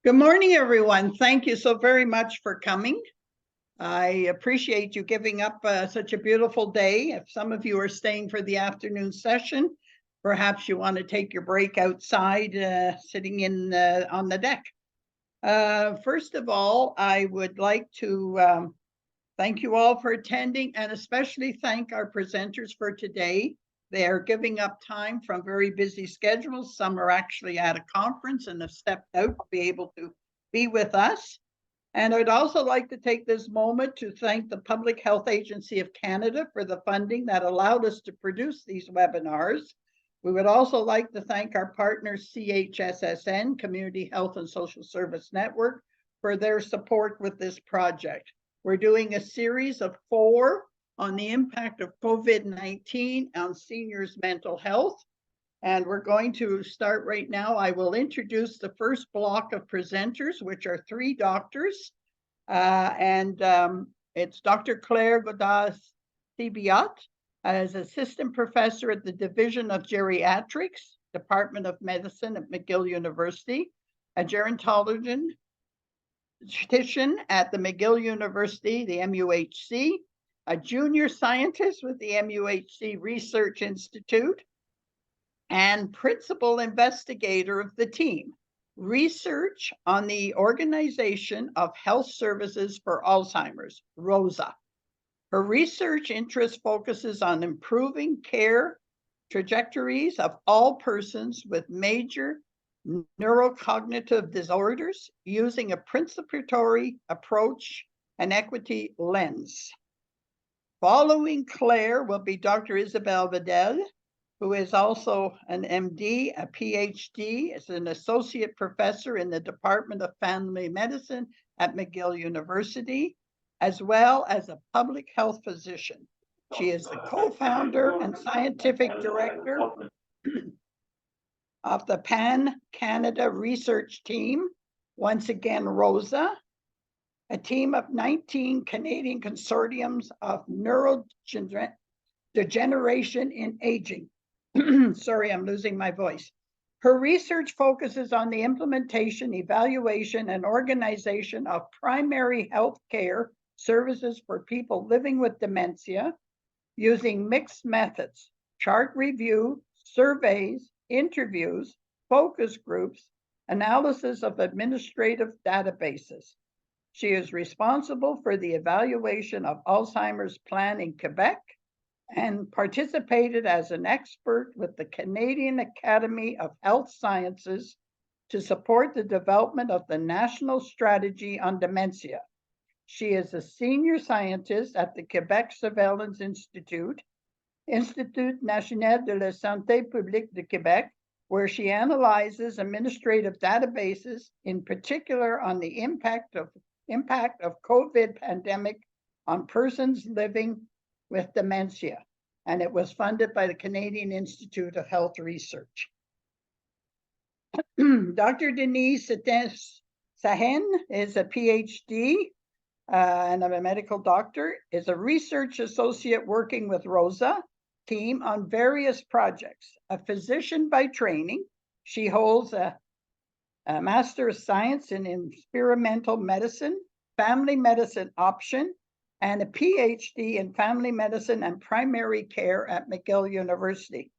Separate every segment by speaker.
Speaker 1: Good morning, everyone. Thank you so very much for coming. I appreciate you giving up such a beautiful day. If some of you are staying for the afternoon session, perhaps you want to take your break outside, sitting in on the deck. First of all, I would like to thank you all for attending and especially thank our presenters for today. They are giving up time from very busy schedules. Some are actually at a conference and have stepped out to be able to be with us. And I'd also like to take this moment to thank the Public Health Agency of Canada for the funding that allowed us to produce these webinars. We would also like to thank our partners, CHSSN, Community Health and Social Service Network, for their support with this project. We're doing a series of 4 on the impact of COVID-19 on seniors' mental health. And we're going to start right now. I will introduce the first block of presenters, which are 3 doctors. It's Dr. Claire Godard-Sebillotte as assistant professor at the Division of Geriatrics, Department of Medicine at McGill University, a gerontologist at the McGill University, the MUHC, a junior scientist with the MUHC Research Institute, and principal investigator of the team, research on the Organization of Health Services for Alzheimer's, ROSA. Her research interest focuses on improving care trajectories of all persons with major neurocognitive disorders using a participatory approach and equity lens. Following Claire will be Dr. Isabelle Vedel, who is also an MD, a PhD, is an associate professor in the Department of Family Medicine at McGill University, as well as a public health physician. She is the co-founder and scientific director of the Pan-Canada Research Team, once again ROSA, a team of 19 Canadian consortiums of neurodegeneration in aging. Sorry, I'm losing my voice. Her research focuses on the implementation, evaluation, and organization of primary health care services for people living with dementia using mixed methods, chart review, surveys, interviews, focus groups, analysis of administrative databases. She is responsible for the evaluation of Alzheimer's plan in Quebec and participated as an expert with the Canadian Academy of Health Sciences to support the development of the National Strategy on Dementia. She is a senior scientist at the Quebec Surveillance Institute, Institut National de la Santé Publique de Québec, where she analyzes administrative databases, in particular on the impact of COVID pandemic on persons living with dementia, and it was funded by the Canadian Institute of Health Research. Dr. Deniz Cetrin-Sahin is a PhD and I'm a medical doctor, is a research associate working with ROSA team on various projects. A physician by training, she holds a Master of Science in Experimental Medicine, Family Medicine Option, and a PhD in Family Medicine and Primary Care at McGill University.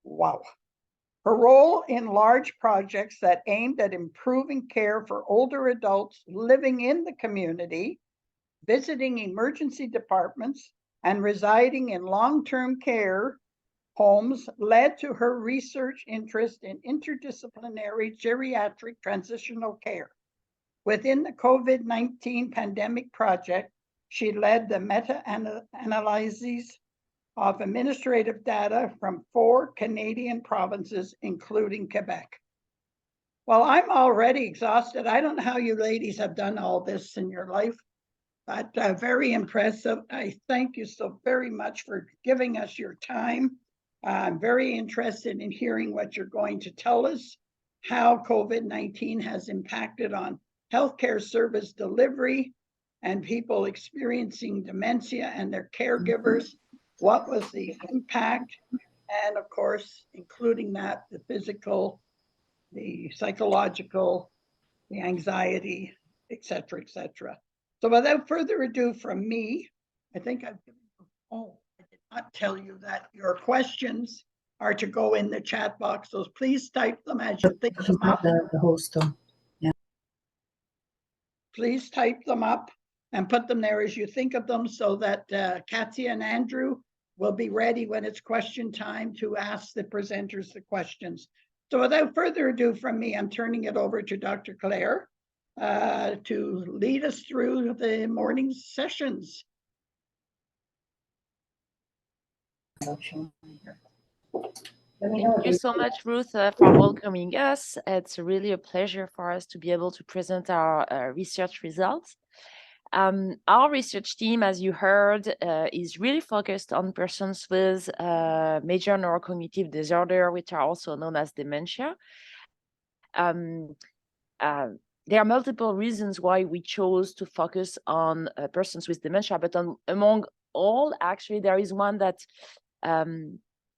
Speaker 1: Wow. Her role in large projects that aimed at improving care for older adults living in the community, visiting emergency departments, and residing in long-term care homes led to her research interest in interdisciplinary geriatric transitional care. Within the COVID-19 pandemic project, she led the meta-analyses of administrative data from 4 Canadian provinces, including Quebec. Well, I'm already exhausted. I don't know how you ladies have done all this in your life, but very impressive. I thank you so very much for giving us your time. I'm very interested in hearing what you're going to tell us, how COVID-19 has impacted on healthcare service delivery and people experiencing dementia and their caregivers. What was the impact? And of course, including that, the physical, the psychological, the anxiety, etc., etc. So without further ado from me, I think I've given you, oh, I did not tell you that your questions are to go in the chat box. So please type them as you think them up.
Speaker 2: The host. Yeah.
Speaker 1: Please type them up and put them there as you think of them so that Katya and Andrew will be ready when it's question time to ask the presenters the questions. So without further ado from me, I'm turning it over to Dr. Claire to lead us through the morning sessions.
Speaker 3: Thank you so much, Ruth, for welcoming us. It's really a pleasure for us to be able to present our research results. Our research team, as you heard, is really focused on persons with major neurocognitive disorder, which are also known as dementia. There are multiple reasons why we chose to focus on persons with dementia, but among all, actually, there is one that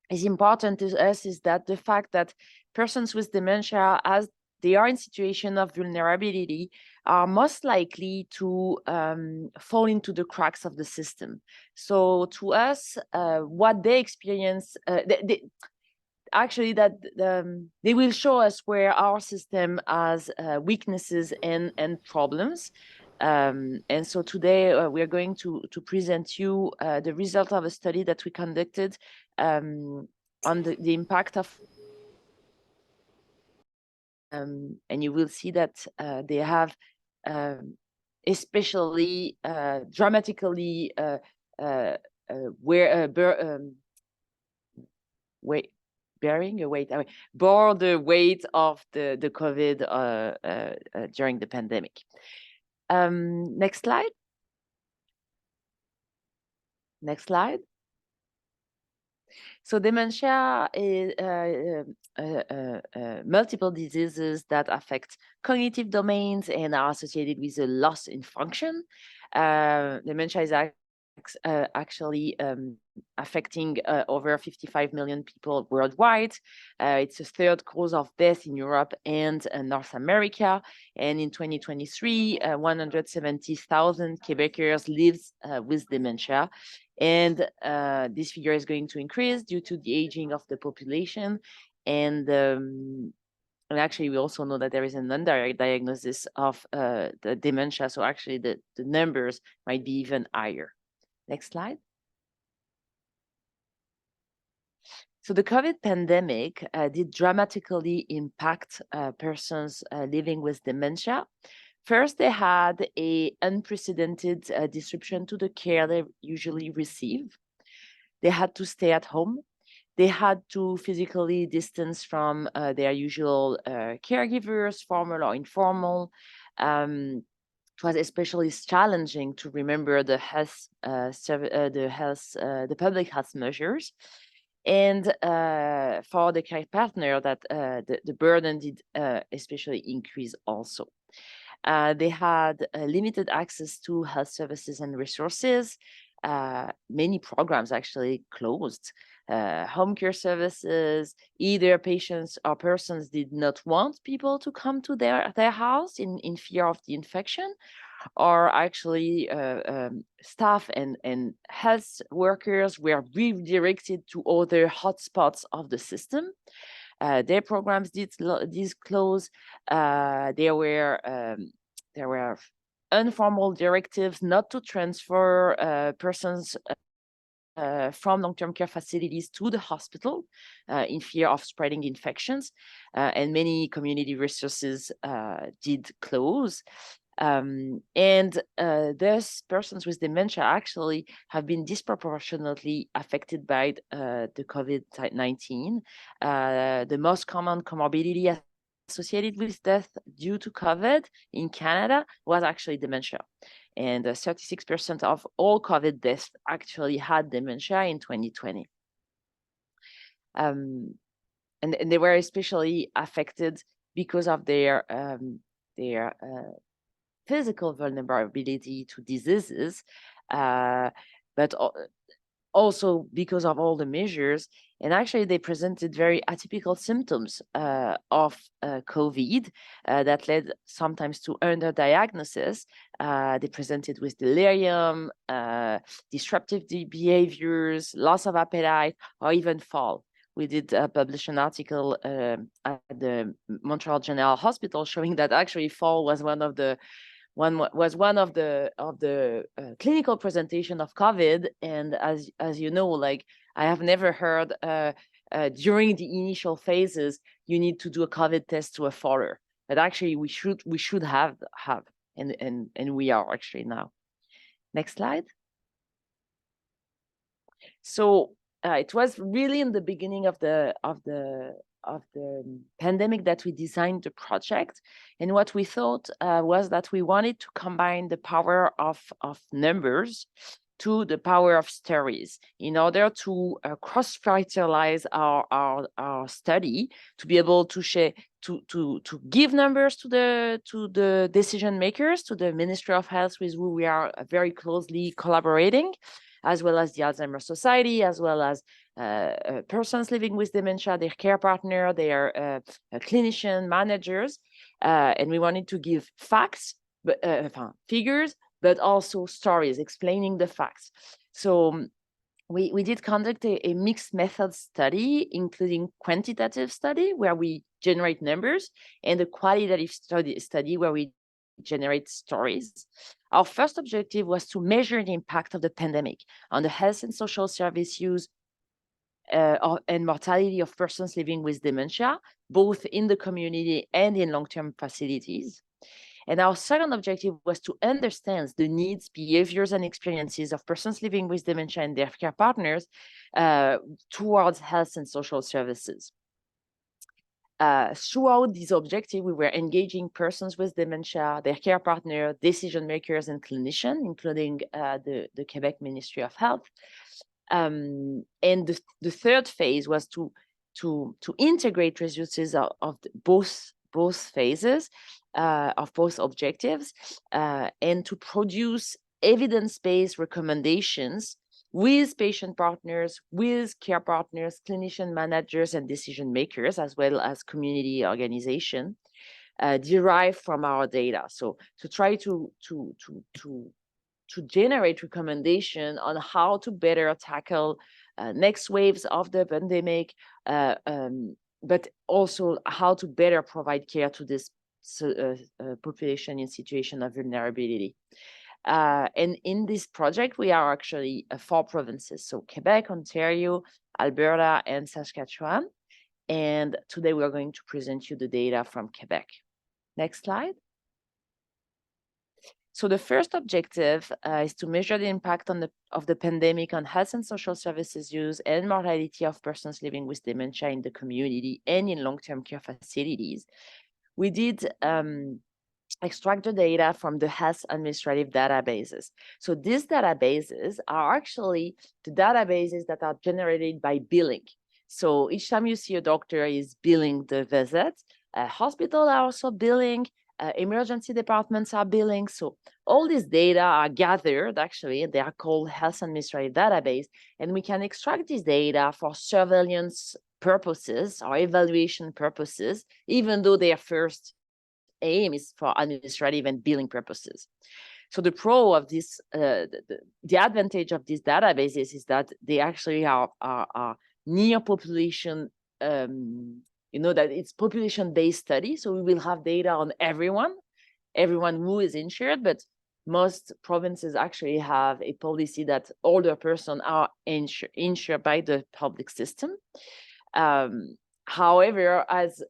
Speaker 3: is important to us, is that the fact that persons with dementia, as they are in situation of vulnerability, are most likely to fall into the cracks of the system. So to us, what they experience, actually that they will show us where our system has weaknesses and problems. And so today we are going to present you the result of a study that we conducted on the impact of and you will see that they have especially dramatically bore the weight of the COVID during the pandemic. Next slide. Next slide. So dementia is multiple diseases that affect cognitive domains and are associated with a loss in function. Dementia is actually affecting over 55 million people worldwide. It's the third cause of death in Europe and North America. And in 2023, 170,000 Quebecers lived with dementia. And this figure is going to increase due to the aging of the population. And actually, we also know that there is an indirect diagnosis of the dementia. So actually, the numbers might be even higher. Next slide. So the COVID pandemic did dramatically impact persons living with dementia. First, they had an unprecedented disruption to the care they usually receive. They had to stay at home. They had to physically distance from their usual caregivers, formal or informal. It was especially challenging to remember the public health measures, and for the care partner, that the burden did especially increase also. They had limited access to health services and resources. Many programs actually closed. Home care services, either patients or persons did not want people to come to their house in fear of the infection, or actually staff and health workers were redirected to other hotspots of the system. Their programs did close. There were informal directives not to transfer persons from long-term care facilities to the hospital in fear of spreading infections, and many community resources did close. And thus, persons with dementia actually have been disproportionately affected by the COVID-19. The most common comorbidity associated with death due to COVID in Canada was actually dementia. And 36% of all COVID deaths actually had dementia in 2020. And they were especially affected because of their physical vulnerability to diseases, but also because of all the measures. And actually, they presented very atypical symptoms of COVID that led sometimes to underdiagnosis. They presented with delirium, disruptive behaviors, loss of appetite, or even fall. We did publish an article at the Montreal General Hospital showing that actually fall was one of the clinical presentation of COVID. And as you know, like I have never heard during the initial phases you need to do a COVID test to a faller, but actually we should have, and we are actually now. Next slide. So it was really in the beginning of the pandemic that we designed the project. And what we thought was that we wanted to combine the power of numbers to the power of stories in order to cross-fertilize our study, to be able to share, to give numbers to the decision makers, to the Ministry of Health, with who we are very closely collaborating, as well as the Alzheimer's Society, as well as persons living with dementia, their care partner, their clinician, managers. And we wanted to give facts, but figures, but also stories explaining the facts. So we did conduct a mixed method study, including quantitative study, where we generate numbers, and a qualitative study where we generate stories. Our first objective was to measure the impact of the pandemic on the health and social service use and mortality of persons living with dementia, both in the community and in long-term facilities. And our second objective was to understand the needs, behaviors, and experiences of persons living with dementia and their care partners towards health and social services. Throughout this objective, we were engaging persons with dementia, their care partner, decision makers, and clinicians, including the Quebec Ministry of Health. And the third phase was to integrate results of both phases of both objectives, and to produce evidence-based recommendations with patient partners, with care partners, clinician managers, and decision makers, as well as community organization, derived from our data. So to try to generate recommendation on how to better tackle next waves of the pandemic, but also how to better provide care to this population in situation of vulnerability. And in this project, we are actually 4 provinces. So Quebec, Ontario, Alberta, and Saskatchewan. And today we're going to present you the data from Quebec. Next slide. So the first objective is to measure the impact of the pandemic on health and social services use and mortality of persons living with dementia in the community and in long-term care facilities. We did extract the data from the health administrative databases. So these databases are actually the databases that are generated by billing. So each time you see a doctor is billing the visit, hospitals are also billing, emergency departments are billing. So all these data are gathered, actually, and they are called health administrative database. And we can extract this data for surveillance purposes or evaluation purposes, even though their first aim is for administrative and billing purposes. So the pro of this, the advantage of these databases is that they actually are near population, that it's population-based study. So we will have data on everyone who is insured, but most provinces actually have a policy that older persons are insured by the public system. However, as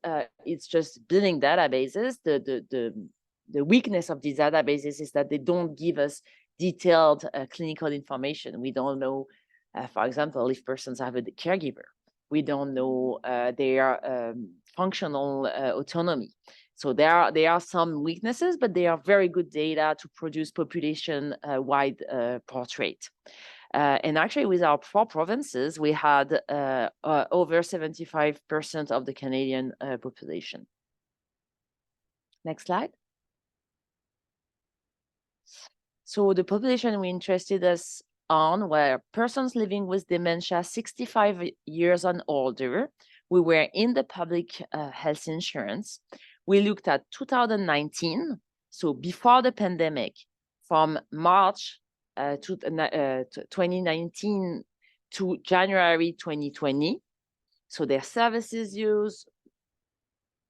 Speaker 3: it's just billing databases, the weakness of these databases is that they don't give us detailed clinical information. We don't know, for example, if persons have a caregiver. We don't know their functional autonomy. So there are some weaknesses, but they are very good data to produce population-wide portrait. And actually, with our 4 provinces, we had over 75% of the Canadian population. Next slide. So the population we interested us on were persons living with dementia 65 years and older. We were in the public health insurance. We looked at 2019, so before the pandemic, from March 2019 to January 2020. So their services used,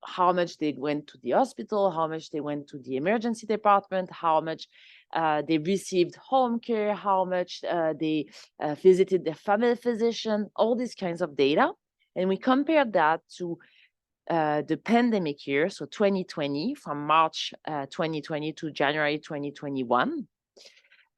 Speaker 3: how much they went to the hospital, how much they went to the emergency department, how much they received home care, how much they visited their family physician, all these kinds of data. And we compared that to the pandemic year, so 2020, from March 2020 to January 2021.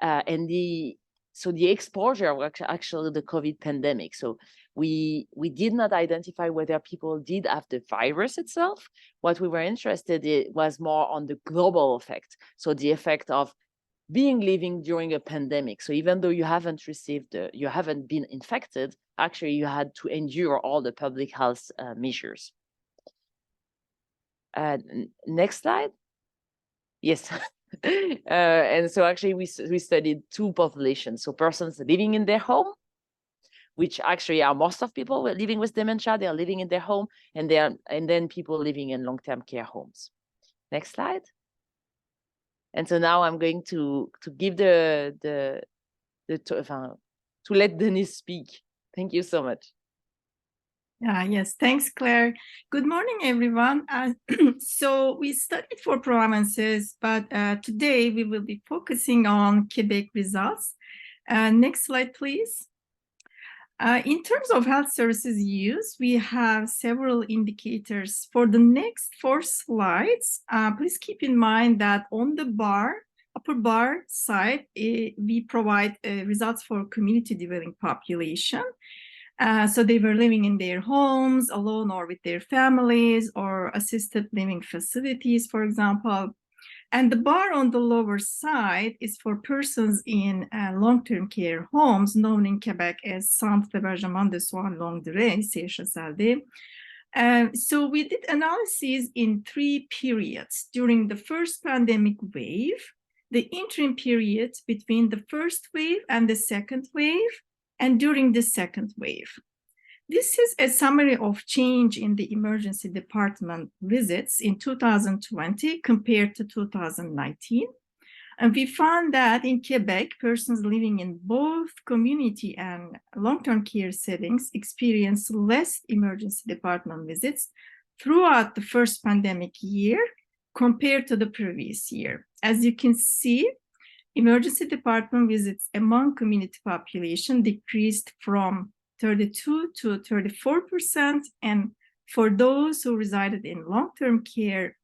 Speaker 3: And the exposure was actually the COVID pandemic. So we did not identify whether people did have the virus itself. What we were interested in was more on the global effect. So the effect of living during a pandemic. So even though you haven't been infected, actually you had to endure all the public health measures. Next slide. Yes. And so actually we studied two populations. So persons living in their home, which actually are most of people living with dementia, they are living in their home, and then people living in long-term care homes. Next slide. And so now I'm going to give to let Deniz speak. Thank you so much.
Speaker 4: Yes, thanks, Claire. Good morning, everyone. So we studied 4 provinces, but today we will be focusing on Quebec results. Next slide, please. In terms of health services use, we have several indicators. For the next 4 slides, please keep in mind that on the upper bar side, we provide results for community dwelling population. So they were living in their homes alone or with their families or assisted living facilities, for example. And the bar on the lower side is for persons in long-term care homes, known in Quebec as Centre d'hébergement de soins longue durée, CHSSN. So we did analyses in 3 periods: during the first pandemic wave, the interim period between the first wave and the second wave, and during the second wave. This is a summary of change in the emergency department visits in 2020 compared to 2019. And we found that in Quebec, persons living in both community and long-term care settings experienced less emergency department visits throughout the first pandemic year compared to the previous year. As you can see, emergency department visits among community population decreased from 32 to 34%, and for those who resided in long-term care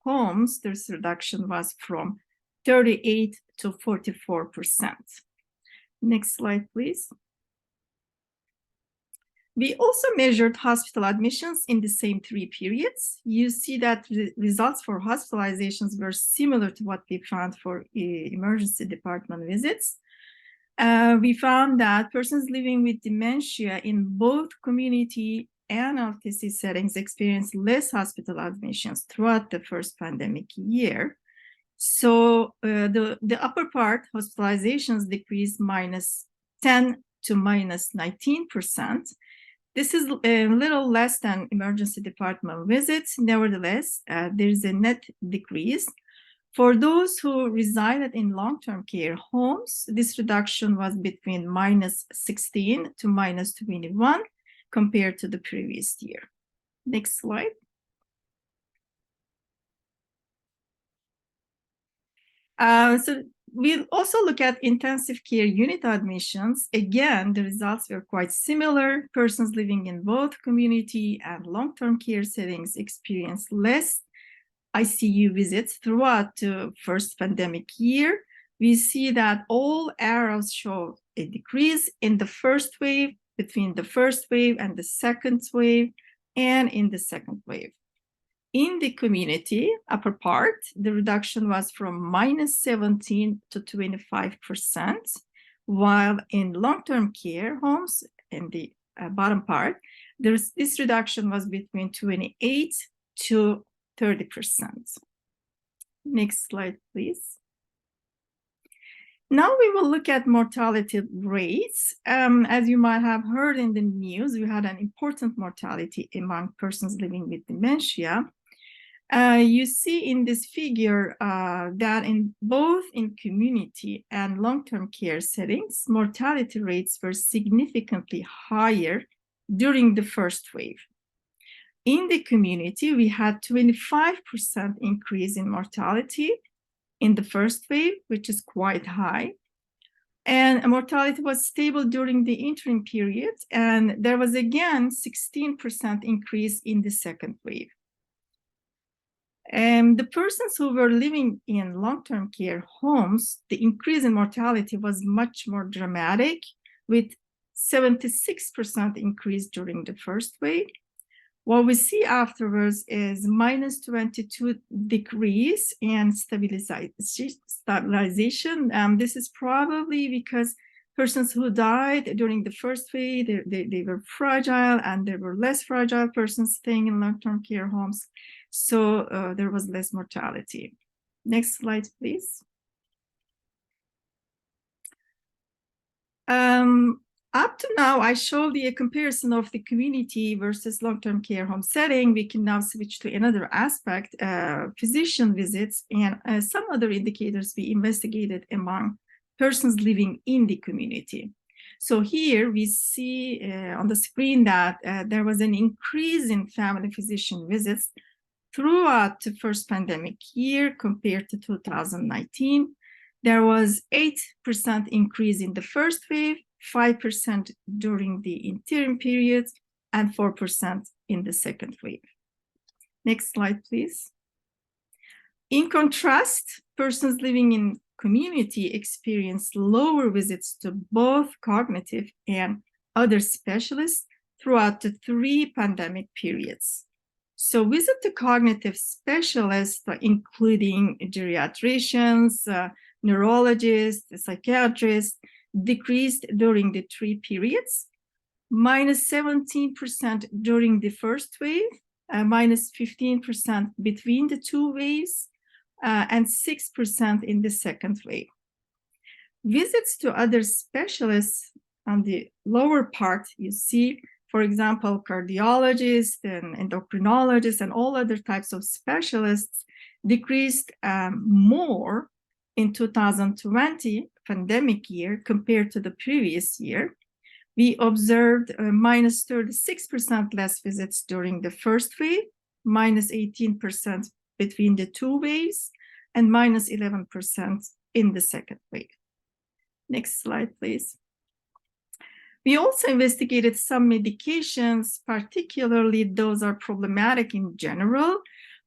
Speaker 4: homes, this reduction was from 38 to 44%. Next slide, please. We also measured hospital admissions in the same 3 periods. You see that the results for hospitalizations were similar to what we found for emergency department visits. We found that persons living with dementia in both community and LTC settings experienced less hospital admissions throughout the first pandemic year. So the upper part, hospitalizations decreased -10 to -19%. This is a little less than emergency department visits. Nevertheless, there is a net decrease. For those who resided in long-term care homes, this reduction was between -16 to -21 compared to the previous year. Next slide. So we'll also look at intensive care unit admissions. Again, the results were quite similar. Persons living in both community and long-term care settings experienced less ICU visits throughout the first pandemic year. We see that all arrows show a decrease in the first wave, between the first wave and the second wave, and in the second wave. In the community, upper part, the reduction was from -17 to 25%, while in long-term care homes, in the bottom part, this reduction was between 28 to 30%. Next slide, please. Now we will look at mortality rates. As you might have heard in the news, we had an important mortality among persons living with dementia. You see in this figure that in both in community and long-term care settings, mortality rates were significantly higher during the first wave. In the community, we had 25% increase in mortality in the first wave, which is quite high. And mortality was stable during the interim period, and there was again 16% increase in the second wave. And the persons who were living in long-term care homes, the increase in mortality was much more dramatic, with 76% increase during the first wave. What we see afterwards is minus 22 decrease and stabilization. This is probably because persons who died during the first wave, they were fragile, and there were less fragile persons staying in long-term care homes. So there was less mortality. Next slide, please. Up to now, I showed you a comparison of the community versus long-term care home setting. We can now switch to another aspect, physician visits, and some other indicators we investigated among persons living in the community. So here we see on the screen that there was an increase in family physician visits throughout the first pandemic year compared to 2019. There was 8% increase in the first wave, 5% during the interim period, and 4% in the second wave. Next slide, please. In contrast, persons living in community experienced lower visits to both cognitive and other specialists throughout the 3 pandemic periods. So visit to cognitive specialists, including geriatricians, neurologists, psychiatrists, decreased during the 3 periods, minus 17% during the first wave, minus 15% between the 2 waves, and 6% in the second wave. Visits to other specialists on the lower part, you see, for example, cardiologists and endocrinologists and all other types of specialists decreased more in 2020 pandemic year compared to the previous year. We observed minus 36% less visits during the first wave, minus 18% between the 2 waves, and minus 11% in the second wave. Next slide, please. We also investigated some medications, particularly those are problematic in general.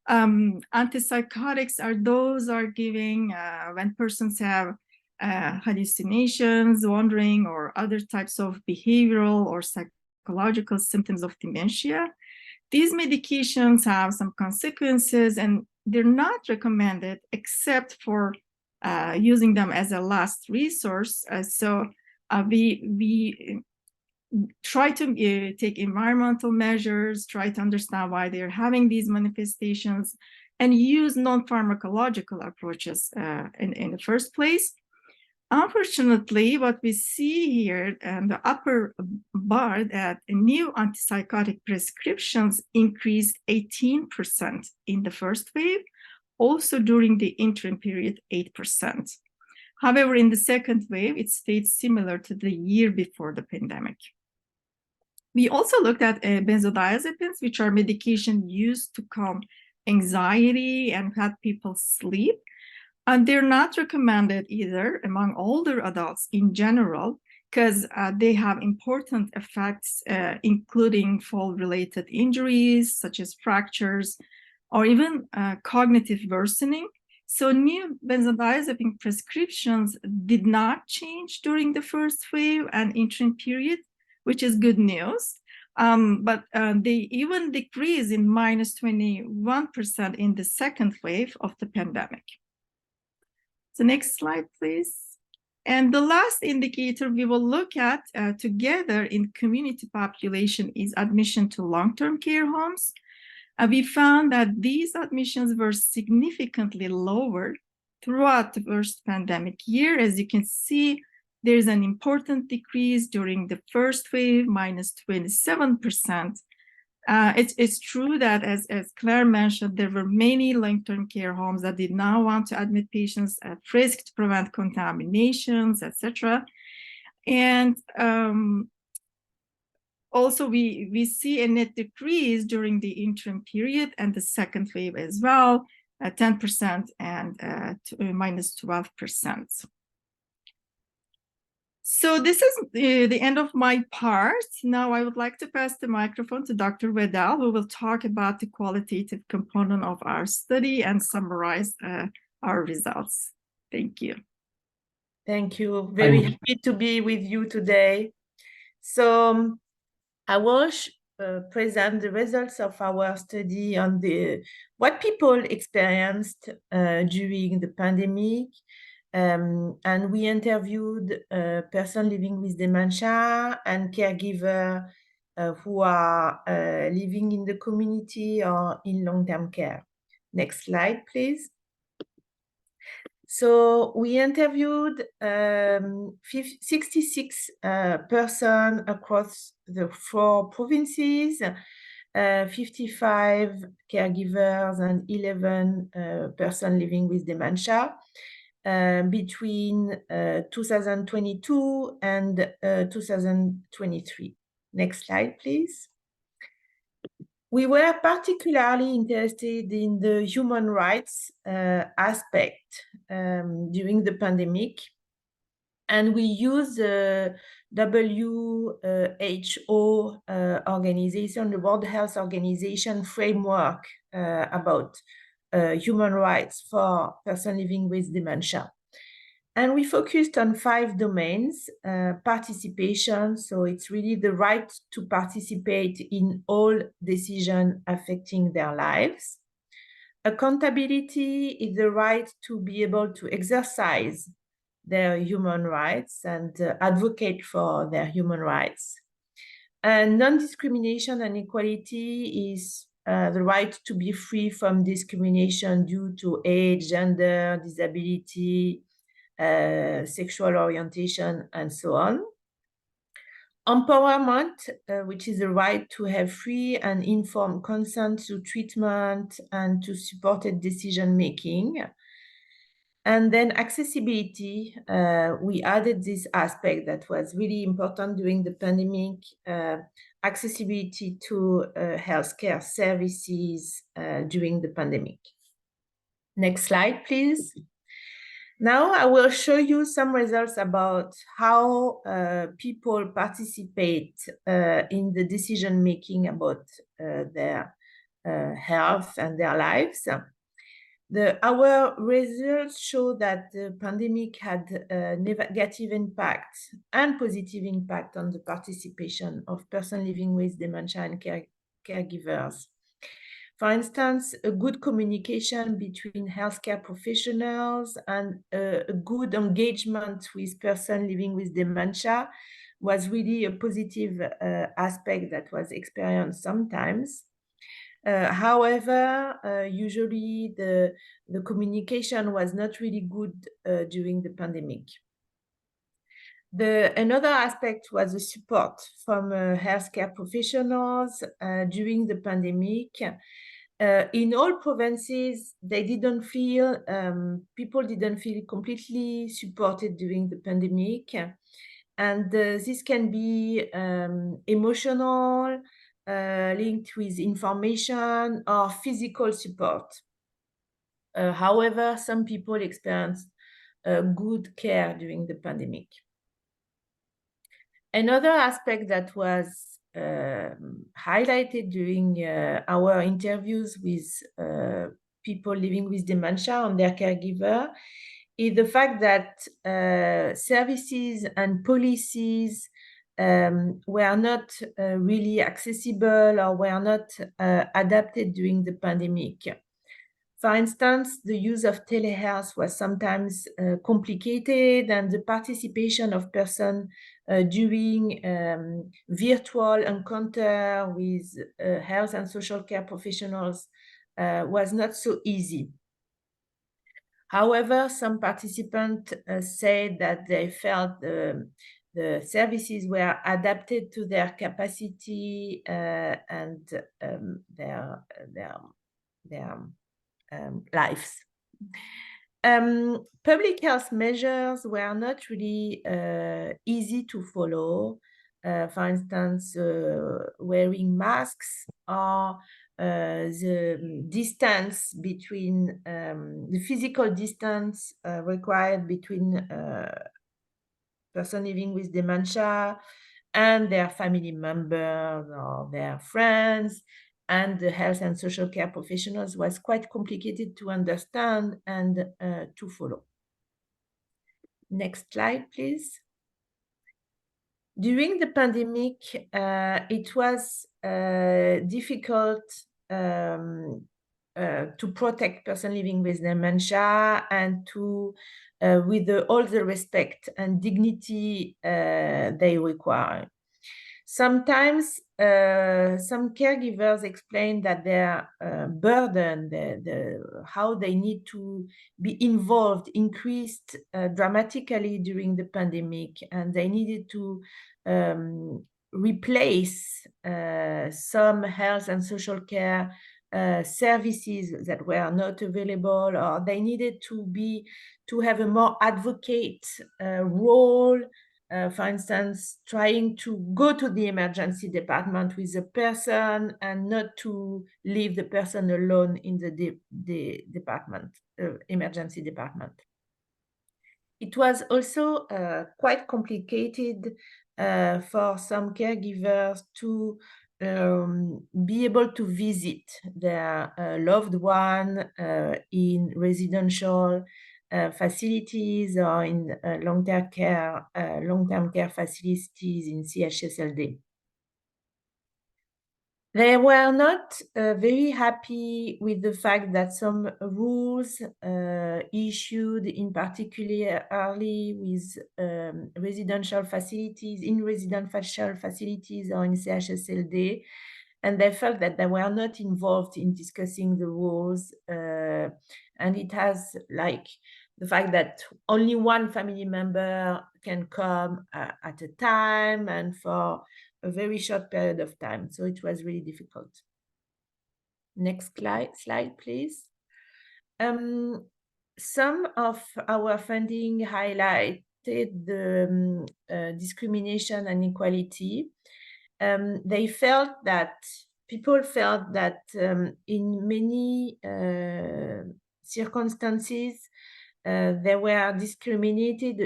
Speaker 4: Antipsychotics are those are giving when persons have hallucinations, wandering, or other types of behavioral or psychological symptoms of dementia. These medications have some consequences, and they're not recommended except for using them as a last resource. We try to take environmental measures, try to understand why they're having these manifestations, and use non-pharmacological approaches in the first place. Unfortunately, what we see here in the upper bar, that new antipsychotic prescriptions increased 18% in the first wave, also during the interim period, 8%. However, in the second wave, it stayed similar to the year before the pandemic. We also looked at benzodiazepines, which are medication used to calm anxiety and help people sleep. And they're not recommended either among older adults in general, because they have important effects, including fall-related injuries, such as fractures, or even cognitive worsening. So new benzodiazepine prescriptions did not change during the first wave and interim period, which is good news. But they even decreased in minus 21% in the second wave of the pandemic. So next slide, please. And the last indicator we will look at together in community population is admission to long-term care homes. We found that these admissions were significantly lower throughout the first pandemic year. As you can see, there's an important decrease during the first wave, minus 27%. It's true that, as Claire mentioned, there were many long-term care homes that did not want to admit patients at risk to prevent contaminations, etc. And also, we see a net decrease during the interim period and the second wave as well, 10% and minus 12%. So this is the end of my part. Now I would like to pass the microphone to Dr. Vedel, who will talk about the qualitative component of our study and summarize our results. Thank you.
Speaker 5: Thank you. Very happy to be with you today. So I will present the results of our study on what people experienced during the pandemic. And we interviewed a person living with dementia and caregiver who are living in the community or in long-term care. Next slide, please. So we interviewed 66 persons across the 4 provinces, 55 caregivers and 11 persons living with dementia between 2022 and 2023. Next slide, please. We were particularly interested in the human rights aspect during the pandemic, and we used the WHO organization, the World Health Organization framework about human rights for persons living with dementia. And we focused on 5 domains: participation, so it's really the right to participate in all decisions affecting their lives. Accountability is the right to be able to exercise their human rights and advocate for their human rights. And non-discrimination and equality is the right to be free from discrimination due to age, gender, disability, sexual orientation, and so on. Empowerment, which is the right to have free and informed consent to treatment and to supported decision-making. And then accessibility, we added this aspect that was really important during the pandemic, accessibility to healthcare services during the pandemic. Next slide, please. Now I will show you some results about how people participate in the decision-making about their health and their lives. Our results show that the pandemic had a negative impact and positive impact on the participation of persons living with dementia and caregivers. For instance, a good communication between healthcare professionals and a good engagement with persons living with dementia was really a positive aspect that was experienced sometimes. However, usually the communication was not really good during the pandemic. Another aspect was the support from healthcare professionals during the pandemic. In all provinces, people didn't feel completely supported during the pandemic. And this can be emotional, linked with information or physical support. However, some people experienced good care during the pandemic. Another aspect that was highlighted during our interviews with people living with dementia and their caregiver is the fact that services and policies were not really accessible or were not adapted during the pandemic. For instance, the use of telehealth was sometimes complicated, and the participation of persons during virtual encounter with health and social care professionals was not so easy. However, some participants said that they felt the services were adapted to their capacity and their lives. Public health measures were not really easy to follow. For instance, wearing masks or the distance between the physical distance required between person living with dementia and their family members or their friends and the health and social care professionals was quite complicated to understand and to follow. Next slide, please. During the pandemic, it was difficult to protect person living with dementia and to, with all the respect and dignity they require. Sometimes some caregivers explain that their burden, how they need to be involved, increased dramatically during the pandemic, and they needed to replace some health and social care services that were not available, or they needed to have a more advocate role. For instance, trying to go to the emergency department with a person and not to leave the person alone in the department, emergency department. It was also quite complicated for some caregivers to be able to visit their loved one in residential facilities or in long-term care facilities in CHSSN. They were not very happy with the fact that some rules issued, in particular early with residential facilities or in CHSSN, and they felt that they were not involved in discussing the rules. And it has like the fact that only one family member can come at a time and for a very short period of time. So it was really difficult. Next slide, please. Some of our funding highlighted the discrimination and inequality. People felt that in many circumstances, they were discriminated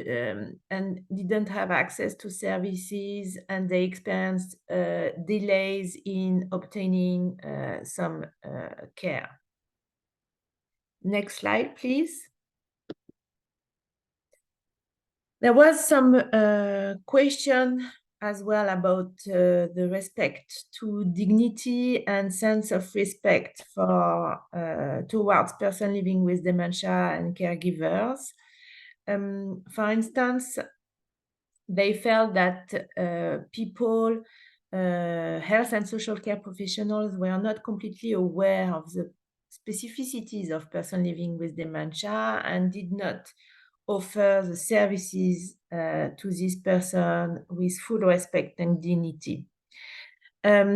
Speaker 5: and didn't have access to services, and they experienced delays in obtaining some care. Next slide, please. There was some question as well about the respect to dignity and sense of respect for towards person living with dementia and caregivers. For instance, they felt that people, health and social care professionals were not completely aware of the specificities of person living with dementia and did not offer the services to this person with full respect and dignity.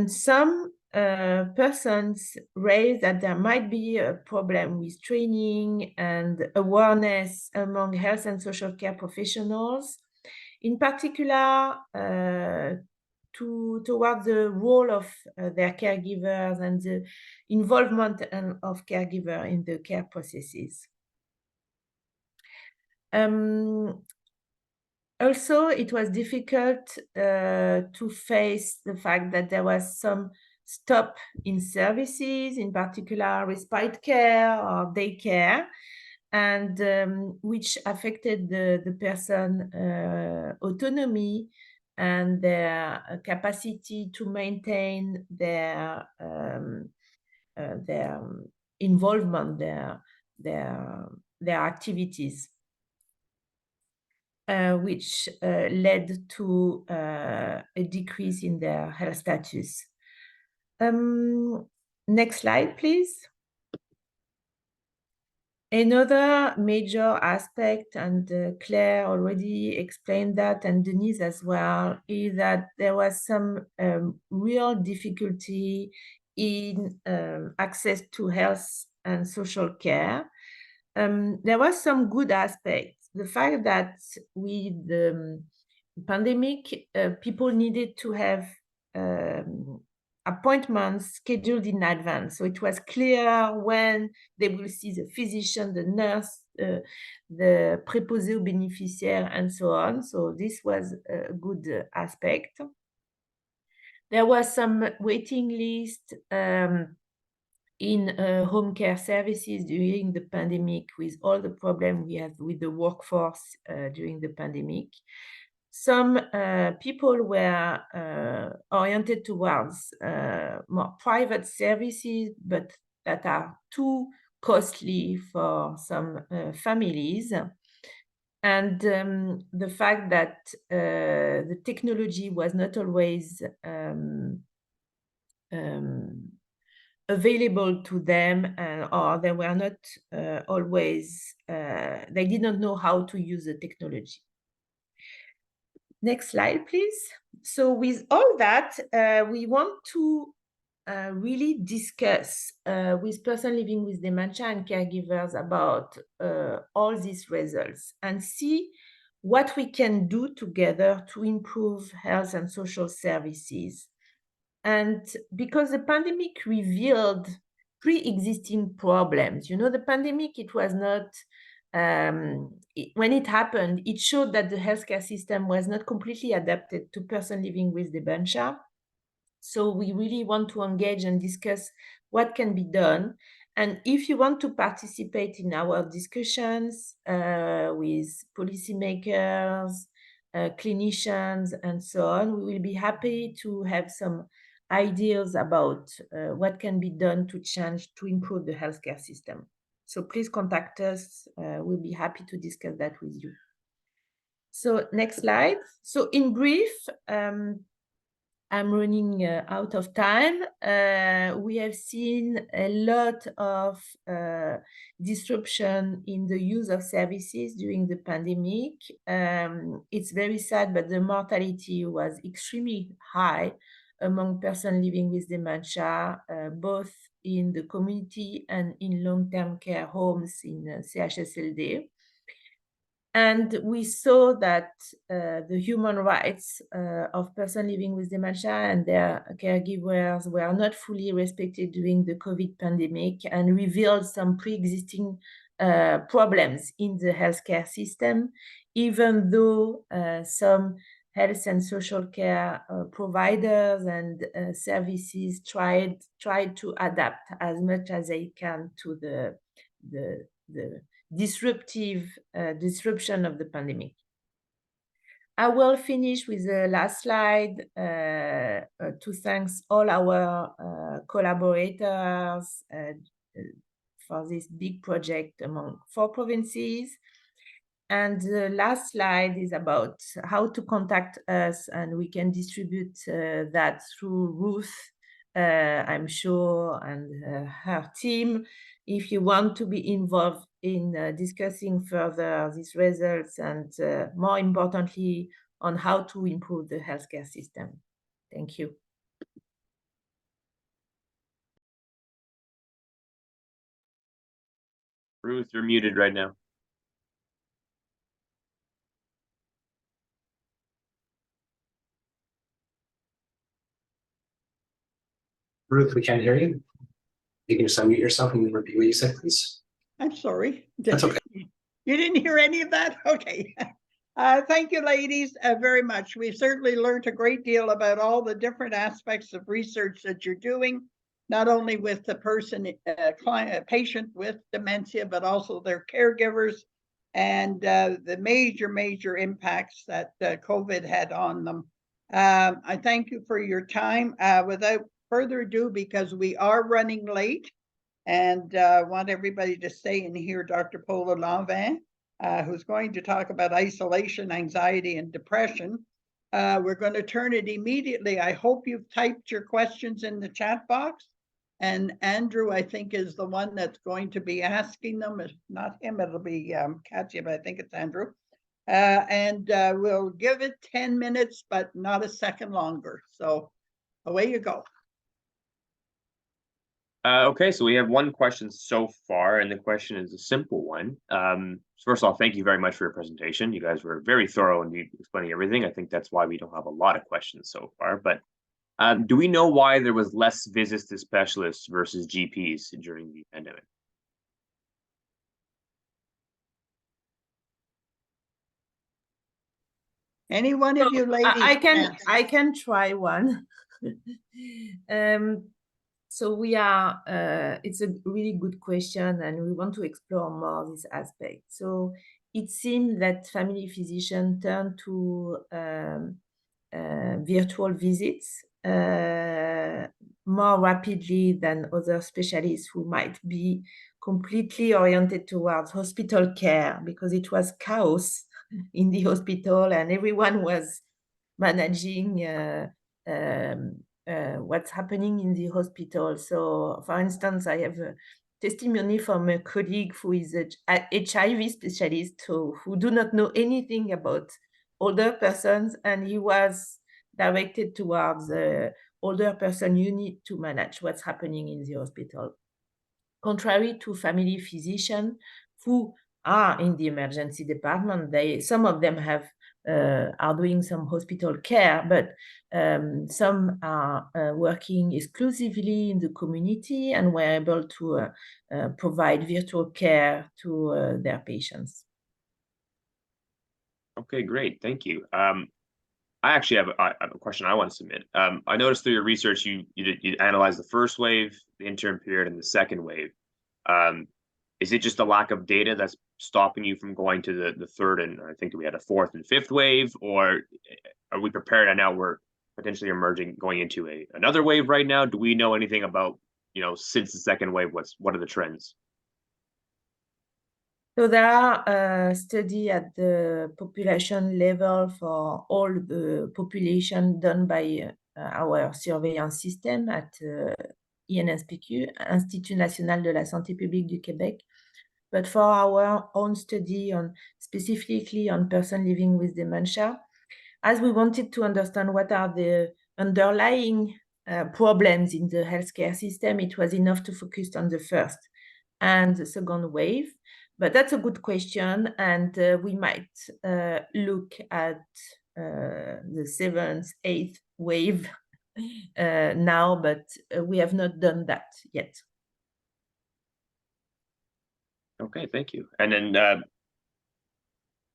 Speaker 5: Some persons raised that there might be a problem with training and awareness among health and social care professionals, in particular toward the role of their caregivers and the involvement of caregiver in the care processes. Also, it was difficult to face the fact that there was some stop in services, in particular respite care or daycare, and which affected the person autonomy and their capacity to maintain their involvement, their activities. Which led to a decrease in their health status. Next slide, please. Another major aspect, and Claire already explained that, and Deniz as well, is that there was some real difficulty in access to health and social care. There was some good aspects. The fact that with the pandemic, people needed to have appointments scheduled in advance. So it was clear when they will see the physician, the nurse, the préposé aux bénéficiaires, and so on. So this was a good aspect. There was some waiting list in home care services during the pandemic, with all the problems we had with the workforce during the pandemic. Some people were oriented towards more private services, but that are too costly for some families. And the fact that the technology was not always available to them, or they were not always, they did not know how to use the technology. Next slide, please. So with all that, we want to really discuss with persons living with dementia and caregivers about all these results and see what we can do together to improve health and social services. And because the pandemic revealed pre-existing problems, you know, the pandemic, it was not, when it happened, it showed that the healthcare system was not completely adapted to persons living with dementia. So we really want to engage and discuss what can be done. And if you want to participate in our discussions with policymakers, clinicians, and so on, we will be happy to have some ideas about what can be done to change, to improve the healthcare system. So please contact us. We'll be happy to discuss that with you. So next slide. So in brief, I'm running out of time. We have seen a lot of disruption in the use of services during the pandemic. It's very sad, but the mortality was extremely high among persons living with dementia, both in the community and in long-term care homes in CHSLD. And we saw that the human rights of persons living with dementia and their caregivers were not fully respected during the COVID pandemic, and revealed some pre-existing problems in the healthcare system, even though some health and social care providers and services tried to adapt as much as they can to the disruption of the pandemic. I will finish with the last slide to thank all our collaborators for this big project among 4 provinces. And the last slide is about how to contact us, and we can distribute that through Ruth, I'm sure, and her team, if you want to be involved in discussing further these results, and more importantly, on how to improve the healthcare system. Thank you.
Speaker 6: Ruth, you're muted right now.
Speaker 7: Ruth, we can't hear you. You can just unmute yourself and repeat what you said, please.
Speaker 1: I'm sorry.
Speaker 7: That's okay.
Speaker 1: You didn't hear any of that? Okay. Thank you, ladies, very much. We've certainly learned a great deal about all the different aspects of research that you're doing, not only with the person, patient with dementia, but also their caregivers, and the major impacts that COVID had on them. I thank you for your time. Without further ado, because we are running late, and want everybody to stay and hear Dr. Paula Lanvin, who's going to talk about isolation, anxiety, and depression. We're going to turn it immediately. I hope you've typed your questions in the chat box, And Andrew, I think, is the one that's going to be asking them. If not him, it'll be Katya, but I think it's Andrew. And we'll give it 10 minutes, but not a second longer. So away you go.
Speaker 6: Okay, so we have one question so far, and the question is a simple one. First of all, thank you very much for your presentation. You guys were very thorough in explaining everything. I think that's why we don't have a lot of questions so far. But do we know why there was less visits to specialists versus GPs during the pandemic?
Speaker 1: Any one of you ladies?
Speaker 5: I can try one. So we are, it's a really good question, and we want to explore more this aspect. So it seems that family physicians turn to virtual visits more rapidly than other specialists who might be completely oriented towards hospital care, because it was chaos in the hospital and everyone was managing what's happening in the hospital. So, for instance, I have a testimony from a colleague who is a HIV specialist who do not know anything about older persons, and he was directed towards the older person unit to manage what's happening in the hospital. Contrary to family physicians who are in the emergency department, some of them are doing some hospital care, but some are working exclusively in the community and were able to provide virtual care to their patients.
Speaker 6: Okay, great. Thank you. I actually have a question I want to submit. I noticed through your research, you analyzed the first wave, the interim period, and the second wave. Is it just a lack of data that's stopping you from going to the third, and I think we had a fourth and fifth wave, or are we prepared? And now we're potentially going into another wave right now. Do we know anything about, since the second wave, what are the trends?
Speaker 5: So there are studies at the population level for all the population done by our surveillance system at INSPQ, Institut National de la Santé Publique du Québec. But for our own study specifically on persons living with dementia, as we wanted to understand what are the underlying problems in the healthcare system, it was enough to focus on the first and the second wave. But that's a good question, and we might look at the seventh, eighth wave now, but we have not done that yet.
Speaker 6: Okay, thank you. And then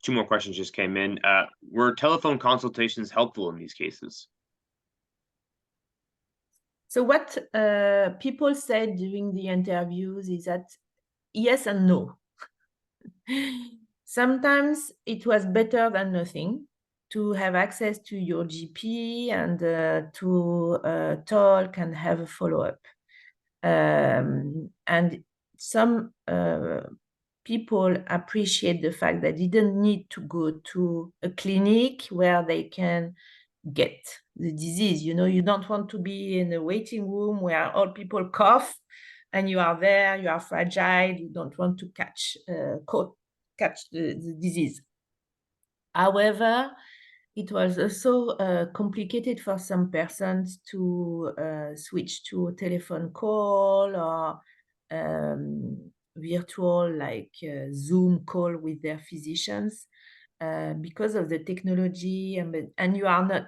Speaker 6: two more questions just came in. Were telephone consultations helpful in these cases?
Speaker 5: So what people said during the interviews is that yes and no. Sometimes it was better than nothing to have access to your GP and to talk and have a follow-up. And some people appreciate the fact that they didn't need to go to a clinic where they can get the disease. You don't want to be in a waiting room where all people cough and you are there, you are fragile, you don't want to catch the disease. However, it was also complicated for some persons to switch to a telephone call or virtual, like Zoom call with their physicians because of the technology, and you are not.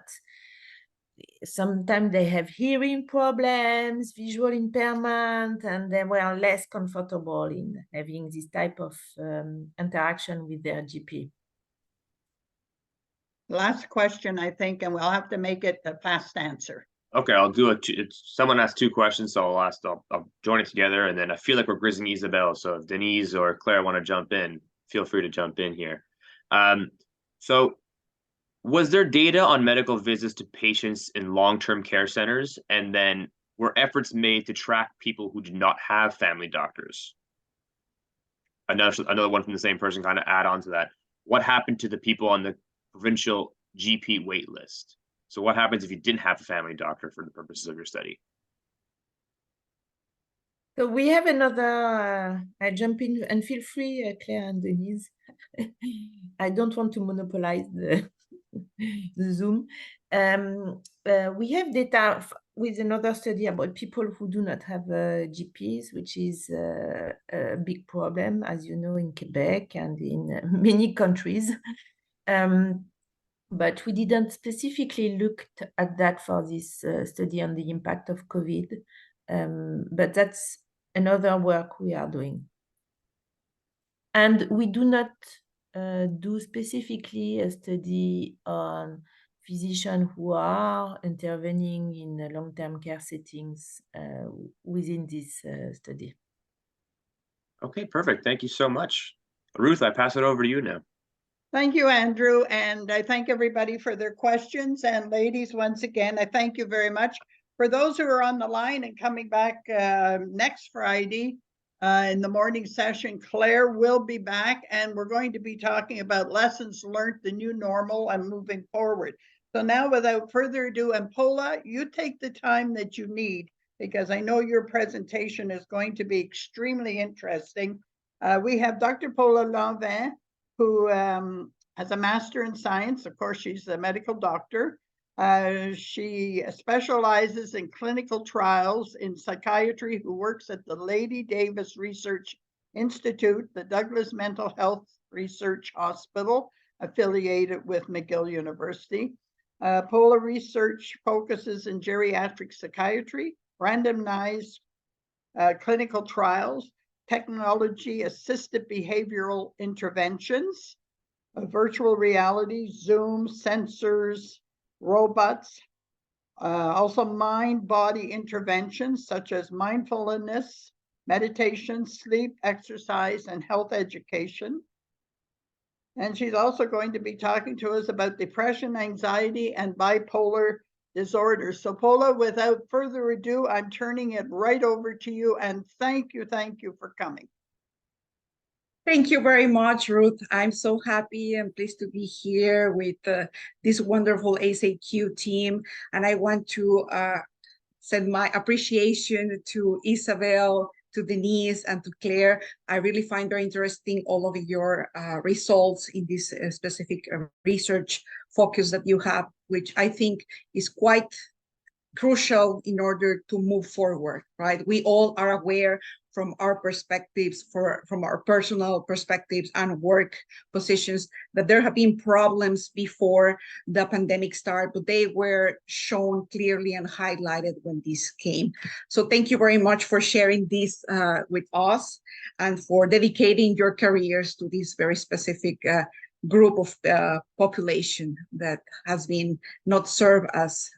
Speaker 5: Sometimes they have hearing problems, visual impairment, and they were less comfortable in having this type of interaction with their GP.
Speaker 1: Last question, I think, and we'll have to make it a fast answer.
Speaker 6: Okay, I'll do it. Someone asked two questions, so I'll join it together, and then I feel like we're grising Isabelle. So if Deniz or Claire want to jump in, feel free to jump in here. So was there data on medical visits to patients in long-term care centers? And then were efforts made to track people who did not have family doctors? Another one from the same person, kind of add on to that. What happened to the people on the provincial GP wait list? So what happens if you didn't have a family doctor for the purposes of your study?
Speaker 5: So we have another, I jump in and feel free, Claire and Denise. I don't want to monopolize the, the Zoom. We have data with another study about people who do not have GPs, which is a big problem, as you know, in Quebec and in many countries. But we didn't specifically look at that for this study on the impact of COVID. But that's another work we are doing. And we do not do specifically a study on physicians who are intervening in long-term care settings within this study.
Speaker 6: Okay, perfect. Thank you so much. Ruth, I pass it over to you now.
Speaker 1: Thank you, Andrew, and I thank everybody for their questions. And ladies, once again, I thank you very much. For those who are on the line and coming back next Friday in the morning session, Claire will be back, and we're going to be talking about lessons learned, the new normal, and moving forward. So now, without further ado, and Paula, you take the time that you need, because I know your presentation is going to be extremely interesting. We have Dr. Paula Lanvin, who has a master in science. Of course, she's a medical doctor. She specializes in clinical trials in psychiatry, who works at the Lady Davis Research Institute, the Douglas Mental Health Research Hospital, affiliated with McGill University. Paula research focuses in geriatric psychiatry, randomized clinical trials, technology-assisted behavioral interventions, virtual reality, Zoom, sensors, robots, also mind-body interventions such as mindfulness, meditation, sleep, exercise, and health education. And she's also going to be talking to us about depression, anxiety, and bipolar disorders. So Paula, without further ado, I'm turning it right over to you, and thank you for coming.
Speaker 8: Thank you very much, Ruth. I'm so happy and pleased to be here with this wonderful ASAQ team. And I want to send my appreciation to Isabelle, to Deniz, and to Claire. I really find very interesting all of your results in this specific research focus that you have, which I think is quite crucial in order to move forward, right? We all are aware from our perspectives, from our personal perspectives and work positions, that there have been problems before the pandemic started, but they were shown clearly and highlighted when this came. So thank you very much for sharing this with us and for dedicating your careers to this very specific group of population that has been not served as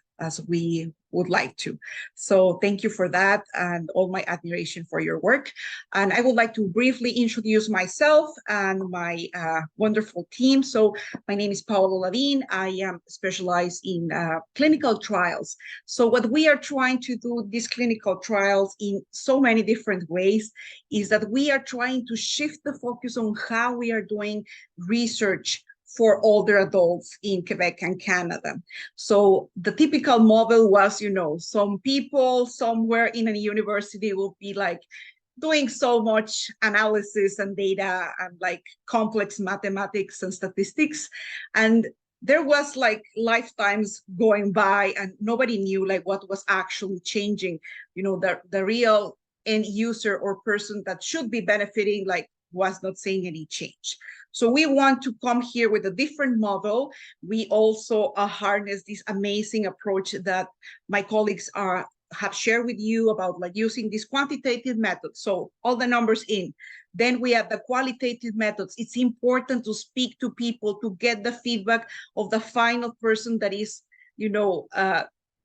Speaker 8: we would like to. So thank you for that and all my admiration for your work. And I would like to briefly introduce myself and my wonderful team. So my name is Paula Lavin. I am specialized in clinical trials. So what we are trying to do these clinical trials in so many different ways is that we are trying to shift the focus on how we are doing research for older adults in Quebec and Canada. So the typical model was, you know, some people somewhere in a university will be like doing so much analysis and data and like complex mathematics and statistics. And there was like lifetimes going by and nobody knew like what was actually changing. You know, the real end user or person that should be benefiting like was not seeing any change. So we want to come here with a different model. We also harness this amazing approach that my colleagues have shared with you about like using this quantitative method. So all the numbers in. Then we have the qualitative methods. It's important to speak to people to get the feedback of the final person that is, you know,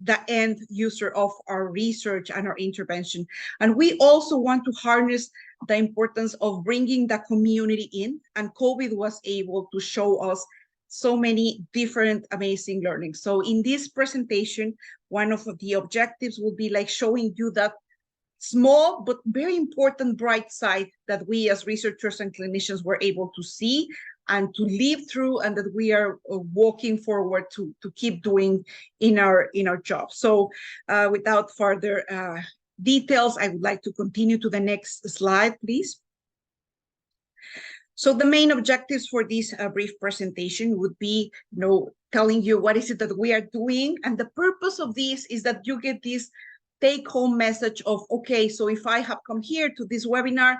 Speaker 8: the end user of our research and our intervention. And we also want to harness the importance of bringing the community in, and COVID was able to show us so many different amazing learnings. So in this presentation, one of the objectives will be like showing you that small but very important bright side that we as researchers and clinicians were able to see and to live through, and that we are walking forward to keep doing in our job. So without further details, I would like to continue to the next slide, please. So the main objectives for this brief presentation would be, telling you what is it that we are doing. And the purpose of this is that you get this take-home message of, okay, so if I have come here to this webinar,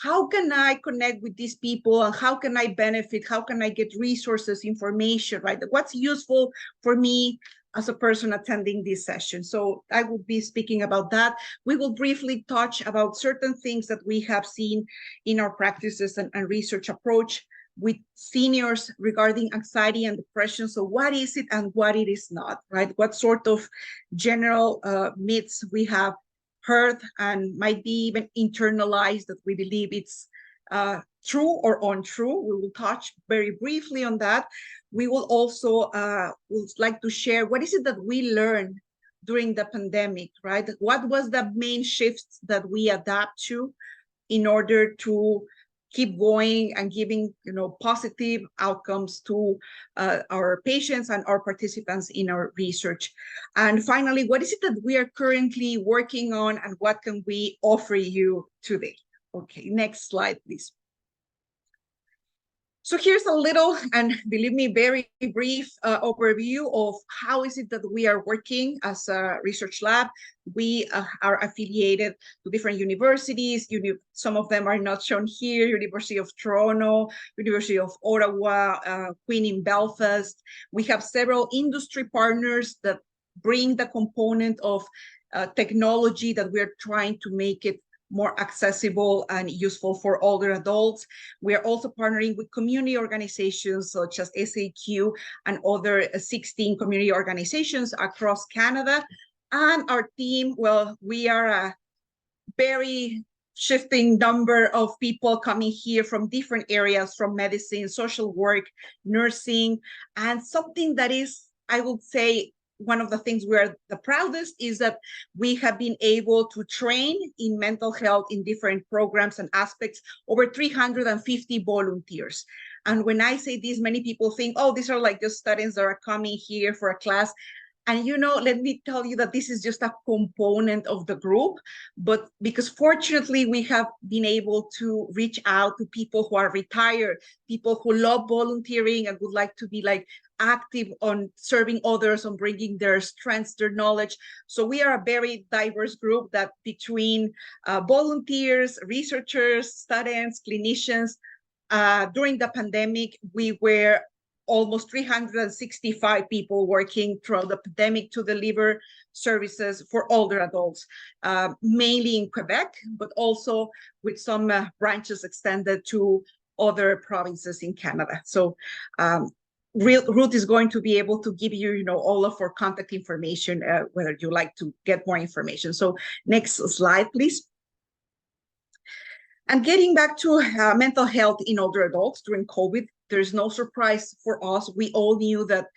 Speaker 8: how can I connect with these people and how can I benefit? How can I get resources, information, right? What's useful for me as a person attending this session? So I will be speaking about that. We will briefly touch about certain things that we have seen in our practices and research approach with seniors regarding anxiety and depression. So what is it and what it is not, right? What sort of general myths we have heard and might be even internalized that we believe it's true or untrue. We will touch very briefly on that. We will also would like to share what is it that we learned during the pandemic, right? What was the main shifts that we adapt to in order to keep going and giving, positive outcomes to our patients and our participants in our research. And finally, what is it that we are currently working on and what can we offer you today? Okay, next slide, please. So here's a little, and believe me, very brief overview of how is it that we are working as a research lab. We are affiliated to different universities. Some of them are not shown here: University of Toronto, University of Ottawa, Queen in Belfast. We have several industry partners that bring the component of technology that we're trying to make it more accessible and useful for older adults. We are also partnering with community organizations such as SAQ and other 16 community organizations across Canada. And our team, well, we are a very shifting number of people coming here from different areas, from medicine, social work, nursing, and something that is, I would say, one of the things we're the proudest is that we have been able to train in mental health in different programs and aspects over 350 volunteers. And when I say this, many people think, oh, these are like just students that are coming here for a class. And, let me tell you that this is just a component of the group, but because fortunately we have been able to reach out to people who are retired, people who love volunteering and would like to be active on serving others, on bringing their strengths, their knowledge. So we are a very diverse group that between volunteers, researchers, students, clinicians, during the pandemic, we were almost 365 people working throughout the pandemic to deliver services for older adults, mainly in Quebec, but also with some branches extended to other provinces in Canada. So Ruth is going to be able to give you, all of our contact information, whether you like to get more information. So next slide, please. And getting back to mental health in older adults during COVID, there's no surprise for us. We all knew that,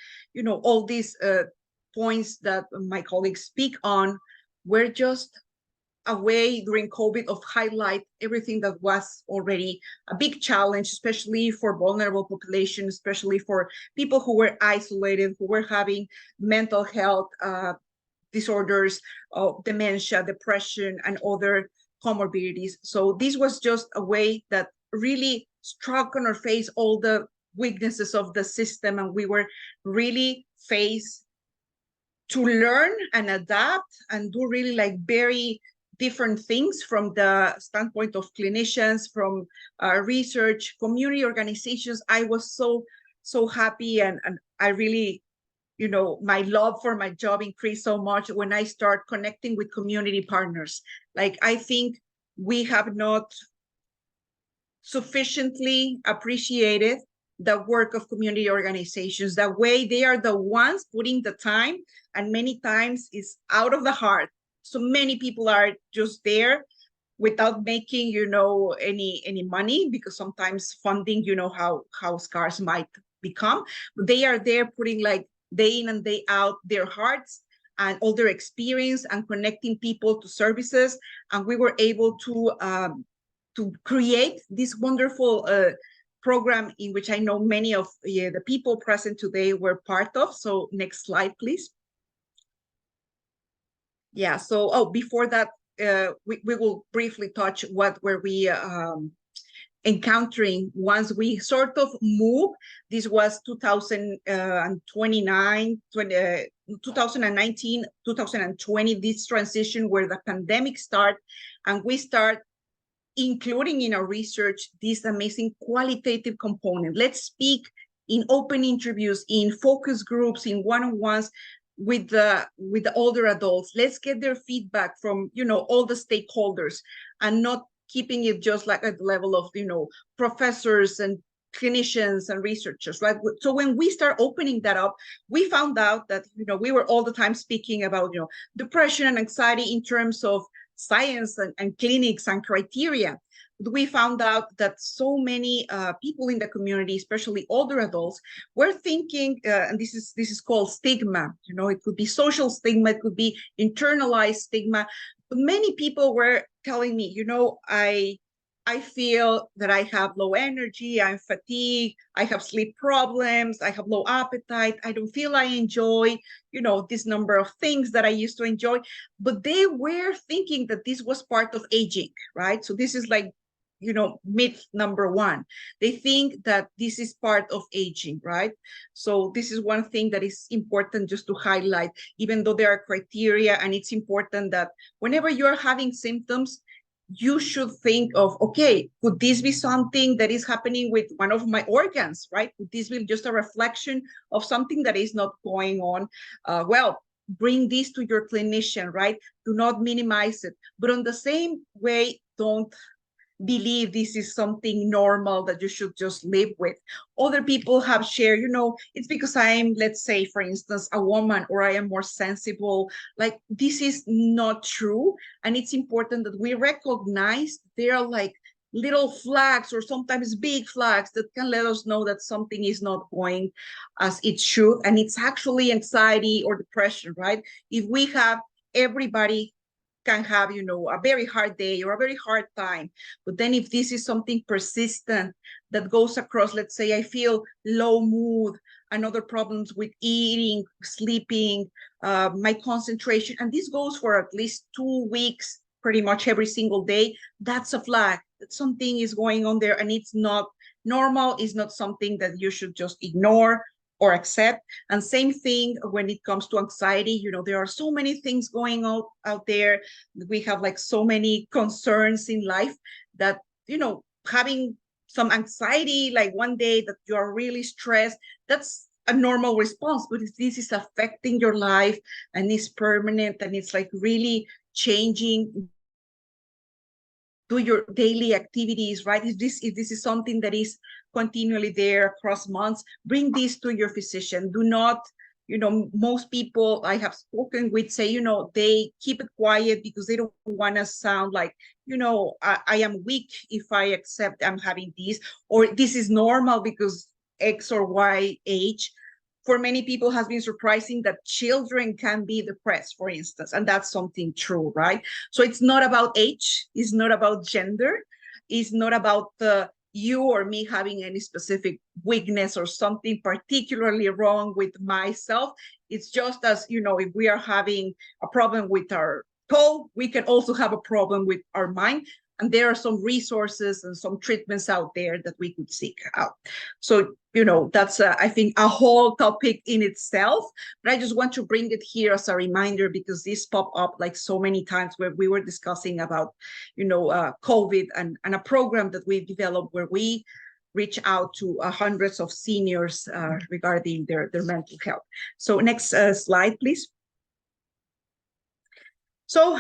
Speaker 8: all these points that my colleagues speak on were just a way during COVID of highlight everything that was already a big challenge, especially for vulnerable populations, especially for people who were isolated, who were having mental health disorders, dementia, depression, and other comorbidities. So this was just a way that really struck on our face all the weaknesses of the system, and we were really faced to learn and adapt and do really very different things from the standpoint of clinicians, from research, community organizations. I was so happy, and I really, my love for my job increased so much when I start connecting with community partners. I think we have not sufficiently appreciated the work of community organizations, the way they are the ones putting the time, and many times it's out of the heart. So many people are just there without making, any money, because sometimes funding, how scarce might become. But they are there putting day in and day out their hearts and all their experience and connecting people to services. And we were able to create this wonderful program in which I know many of the people present today were part of. So next slide, please. Yeah, so before that, we will briefly touch what were we encountering once we sort of move. This was 2019, 2020, this transition where the pandemic started, and we start including in our research this amazing qualitative component. Let's speak in open interviews, in focus groups, in one-on-ones with the older adults. Let's get their feedback from, you know, all the stakeholders, and not keeping it just like at the level of, you know, professors and clinicians and researchers, right? So when we start opening that up, we found out that, you know, we were all the time speaking about, you know, depression and anxiety in terms of science and clinics and criteria. But we found out that so many people in the community, especially older adults, were thinking, and this is called stigma. You know, it could be social stigma, it could be internalized stigma. But many people were telling me, you know, I feel that I have low energy, I'm fatigued, I have sleep problems, I have low appetite, I don't feel I enjoy, you know, this number of things that I used to enjoy. But they were thinking that this was part of aging, right? So this is like, you know, myth number one. They think that this is part of aging, right? So this is one thing that is important just to highlight, even though there are criteria, and it's important that whenever you're having symptoms, you should think of, okay, could this be something that is happening with one of my organs, right? Could this be just a reflection of something that is not going on? Well, bring this to your clinician, right? Do not minimize it. But on the same way, don't believe this is something normal that you should just live with. Other people have shared, you know, it's because I'm, let's say, for instance, a woman, or I am more sensible. Like, this is not true. And it's important that we recognize there are like little flags, or sometimes big flags, that can let us know that something is not going as it should. And it's actually anxiety or depression, right? If we have, everybody can have, you know, a very hard day or a very hard time. But then if this is something persistent that goes across, let's say I feel low mood and other problems with eating, sleeping, my concentration, and this goes for at least 2 weeks, pretty much every single day, that's a flag that something is going on there, and it's not normal, it's not something that you should just ignore or accept. And same thing when it comes to anxiety. You know, there are so many things going on out there. We have like so many concerns in life that, you know, having some anxiety, like one day that you are really stressed, that's a normal response. But if this is affecting your life and is permanent and it's like really changing, do your daily activities, right? If this is something that is continually there across months, bring this to your physician. Do not, you know, most people I have spoken with say, you know, they keep it quiet because they don't want to sound like, you know, I am weak if I accept I'm having this, or this is normal because X or Y age. For many people has been surprising that children can be depressed, for instance, and that's something true, right? So it's not about age, it's not about gender, it's not about you or me having any specific weakness or something particularly wrong with myself. It's just as, you know, if we are having a problem with our toe, we can also have a problem with our mind. And there are some resources and some treatments out there that we could seek out. So, you know, that's, I think, a whole topic in itself. But I just want to bring it here as a reminder, because this popped up like so many times where we were discussing about, you know, COVID and a program that we've developed where we reach out to hundreds of seniors regarding their mental health. So next slide, please. So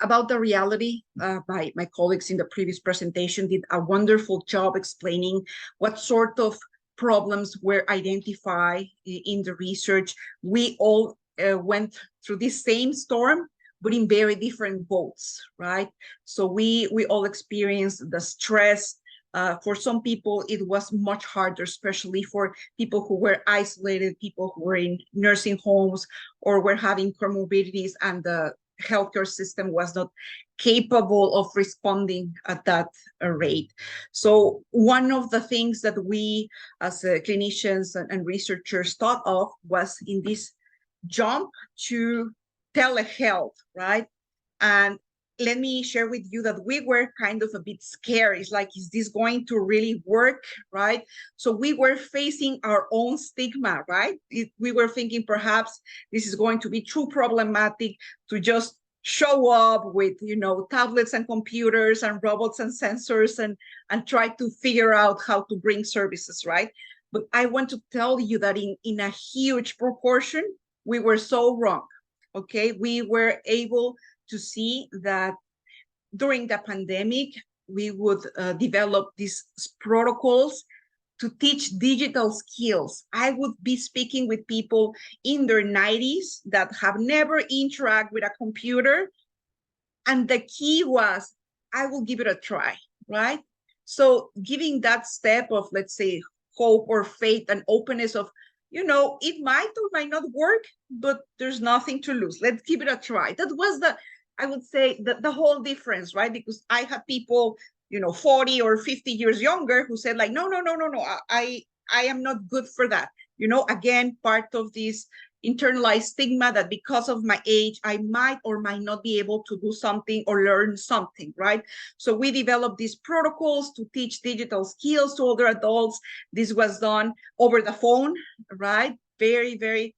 Speaker 8: about the reality, my colleagues in the previous presentation did a wonderful job explaining what sort of problems were identified in the research. We all went through this same storm, but in very different boats, right? So we all experienced the stress. For some people, it was much harder, especially for people who were isolated, people who were in nursing homes or were having comorbidities, and the healthcare system was not capable of responding at that rate. So one of the things that we as clinicians and researchers thought of was in this jump to telehealth, right? And let me share with you that we were kind of a bit scared. It's like, is this going to really work, right? So we were facing our own stigma, right? We were thinking perhaps this is going to be too problematic to just show up with, you know, tablets and computers and robots and sensors and try to figure out how to bring services, right? But I want to tell you that in a huge proportion, we were so wrong, okay? We were able to see that during the pandemic, we would develop these protocols to teach digital skills. I would be speaking with people in their 90s that have never interacted with a computer. And the key was, I will give it a try, right? So giving that step of, let's say, hope or faith and openness of, you know, it might or might not work, but there's nothing to lose. Let's give it a try. That was I would say, the whole difference, right? Because I had people, you know, 40 or 50 years younger who said like, no, I am not good for that. You know, again, part of this internalized stigma that because of my age, I might or might not be able to do something or learn something, right? So we developed these protocols to teach digital skills to older adults. This was done over the phone, right? Very, very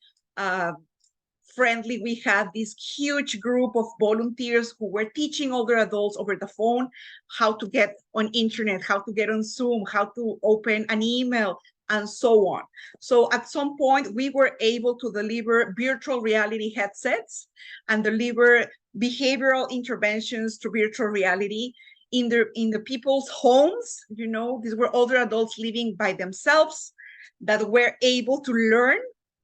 Speaker 8: friendly. We had this huge group of volunteers who were teaching older adults over the phone how to get on internet, how to get on Zoom, how to open an email, and so on. So at some point, we were able to deliver virtual reality headsets and deliver behavioral interventions to virtual reality in the people's homes. You know, these were older adults living by themselves that were able to learn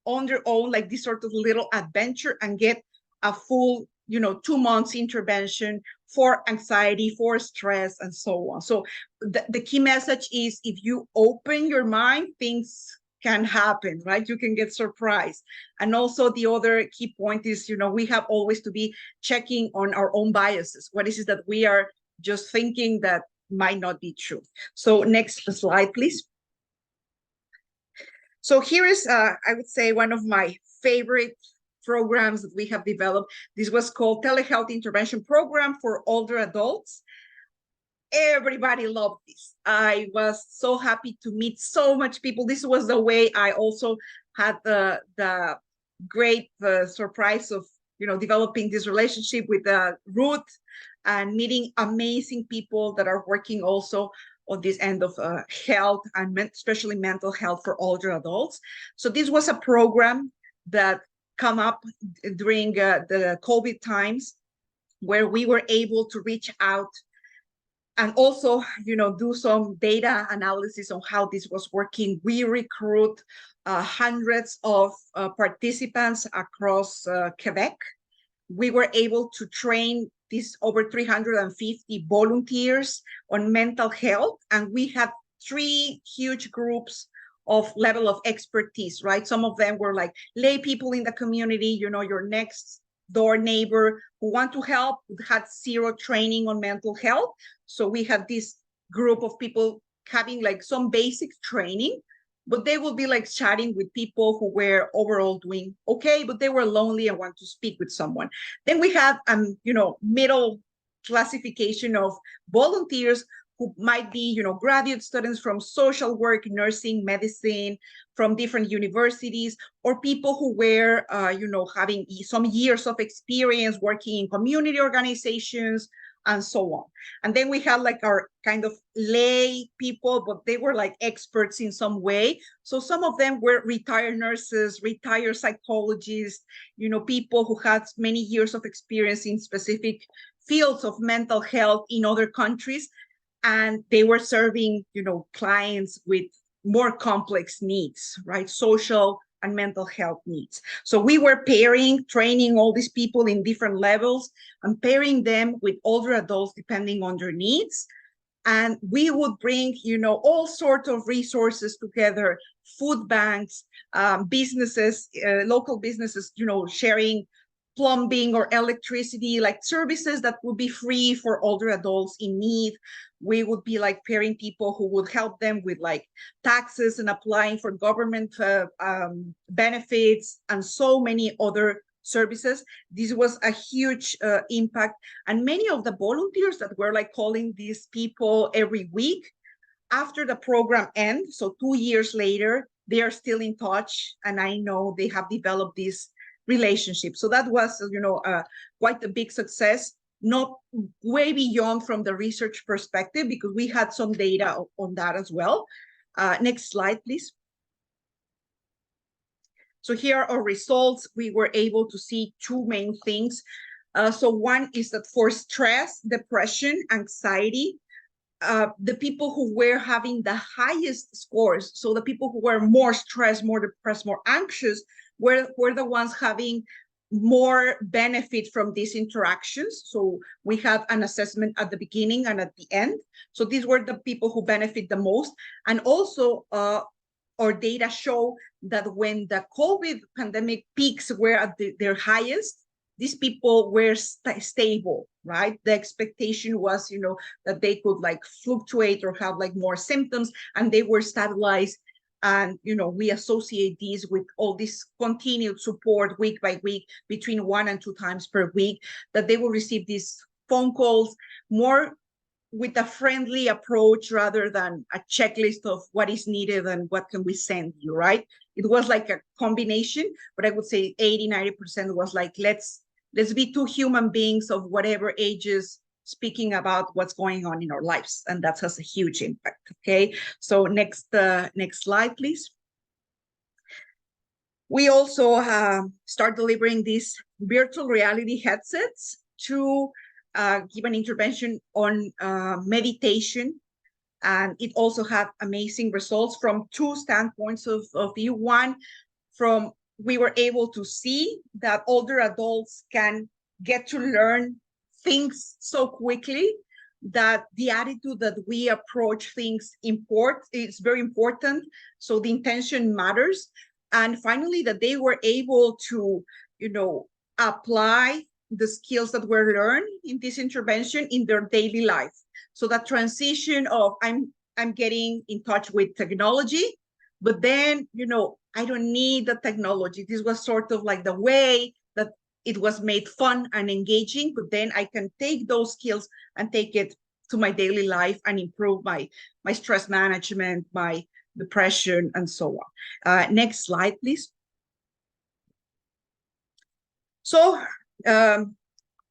Speaker 8: on their own, like this sort of little adventure, and get a full, you know, 2 months intervention for anxiety, for stress, and so on. So the key message is, if you open your mind, things can happen, right? You can get surprised. And also the other key point is, you know, we have always to be checking on our own biases. What is it that we are just thinking that might not be true? So next slide, please. So here is, I would say, one of my favorite programs that we have developed. This was called Telehealth Intervention Program for Older Adults. Everybody loved this. I was so happy to meet so much people. This was the way I also had the great surprise of, you know, developing this relationship with Ruth and meeting amazing people that are working also on this end of health, and especially mental health for older adults. So this was a program that came up during the COVID times, where we were able to reach out and also, you know, do some data analysis on how this was working. We recruit hundreds of participants across Quebec. We were able to train these over 350 volunteers on mental health, and we had 3 huge groups of level of expertise, right? Some of them were like lay people in the community, you know, your next door neighbor who want to help, had 0 training on mental health. So we had this group of people having like some basic training, but they will be like chatting with people who were overall doing okay, but they were lonely and want to speak with someone. Then we had, you know, middle classification of volunteers who might be, you know, graduate students from social work, nursing, medicine, from different universities, or people who were, you know, having some years of experience working in community organizations, and so on. And then we had like our kind of lay people, but they were like experts in some way. So some of them were retired nurses, retired psychologists, you know, people who had many years of experience in specific fields of mental health in other countries. And they were serving, you know, clients with more complex needs, right? Social and mental health needs. So we were training all these people in different levels and pairing them with older adults depending on their needs. And we would bring, you know, all sorts of resources together, food banks, businesses, local businesses, you know, sharing plumbing or electricity, like services that would be free for older adults in need. We would be like pairing people who would help them with like taxes and applying for government benefits and so many other services. This was a huge impact. And many of the volunteers that were like calling these people every week, after the program ends, so 2 years later, they are still in touch. And I know they have developed this relationship. So that was, quite a big success, not way beyond from the research perspective, because we had some data on that as well. Next slide, please. So here are our results. We were able to see two main things. So one is that for stress, depression, anxiety, the people who were having the highest scores, so the people who were more stressed, more depressed, more anxious, were the ones having more benefit from these interactions. So we have an assessment at the beginning and at the end. So these were the people who benefit the most. And also our data show that when the COVID pandemic peaks were at their highest, these people were stable, right? The expectation was, that they could like fluctuate or have like more symptoms, and they were stabilized. And, we associate these with all this continued support week by week, between 1 and 2 times per week, that they will receive these phone calls more with a friendly approach rather than a checklist of what is needed and what can we send you, right? It was like a combination, but I would say 80–90% was like, let's be 2 human beings of whatever ages speaking about what's going on in our lives. And that has a huge impact, okay? So next slide, please. We also start delivering these virtual reality headsets to give an intervention on meditation. And it also had amazing results from 2 standpoints of view. One, from we were able to see that older adults can get to learn things so quickly that the attitude that we approach things is very important. So the intention matters. And finally, that they were able to, apply the skills that were learned in this intervention in their daily life. So that transition of I'm getting in touch with technology, but then, I don't need the technology. This was sort of like the way that it was made fun and engaging, but then I can take those skills and take it to my daily life and improve my stress management, my depression, and so on. Next slide, please. So in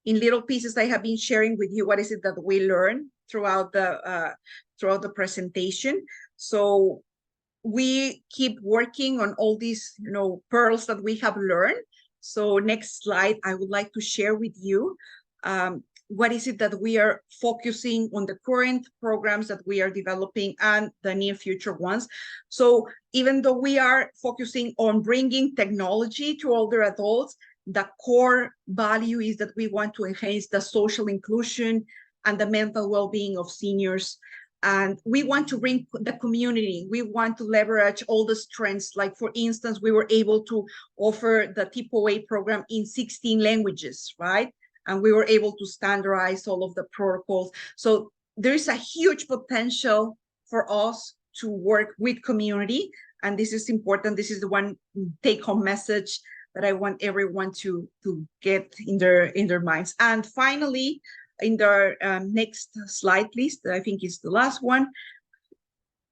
Speaker 8: little pieces, I have been sharing with you what is it that we learn throughout the presentation. So we keep working on all these, pearls that we have learned. So next slide, I would like to share with you what is it that we are focusing on, the current programs that we are developing and the near future ones. So even though we are focusing on bringing technology to older adults, the core value is that we want to enhance the social inclusion and the mental well-being of seniors. And we want to bring the community. We want to leverage all the strengths. Like, for instance, we were able to offer the TPOA program in 16 languages, right? And we were able to standardize all of the protocols. So there is a huge potential for us to work with community. And this is important. This is the one take-home message that I want everyone to get in their minds. And finally, in the next slide, please, that I think is the last one.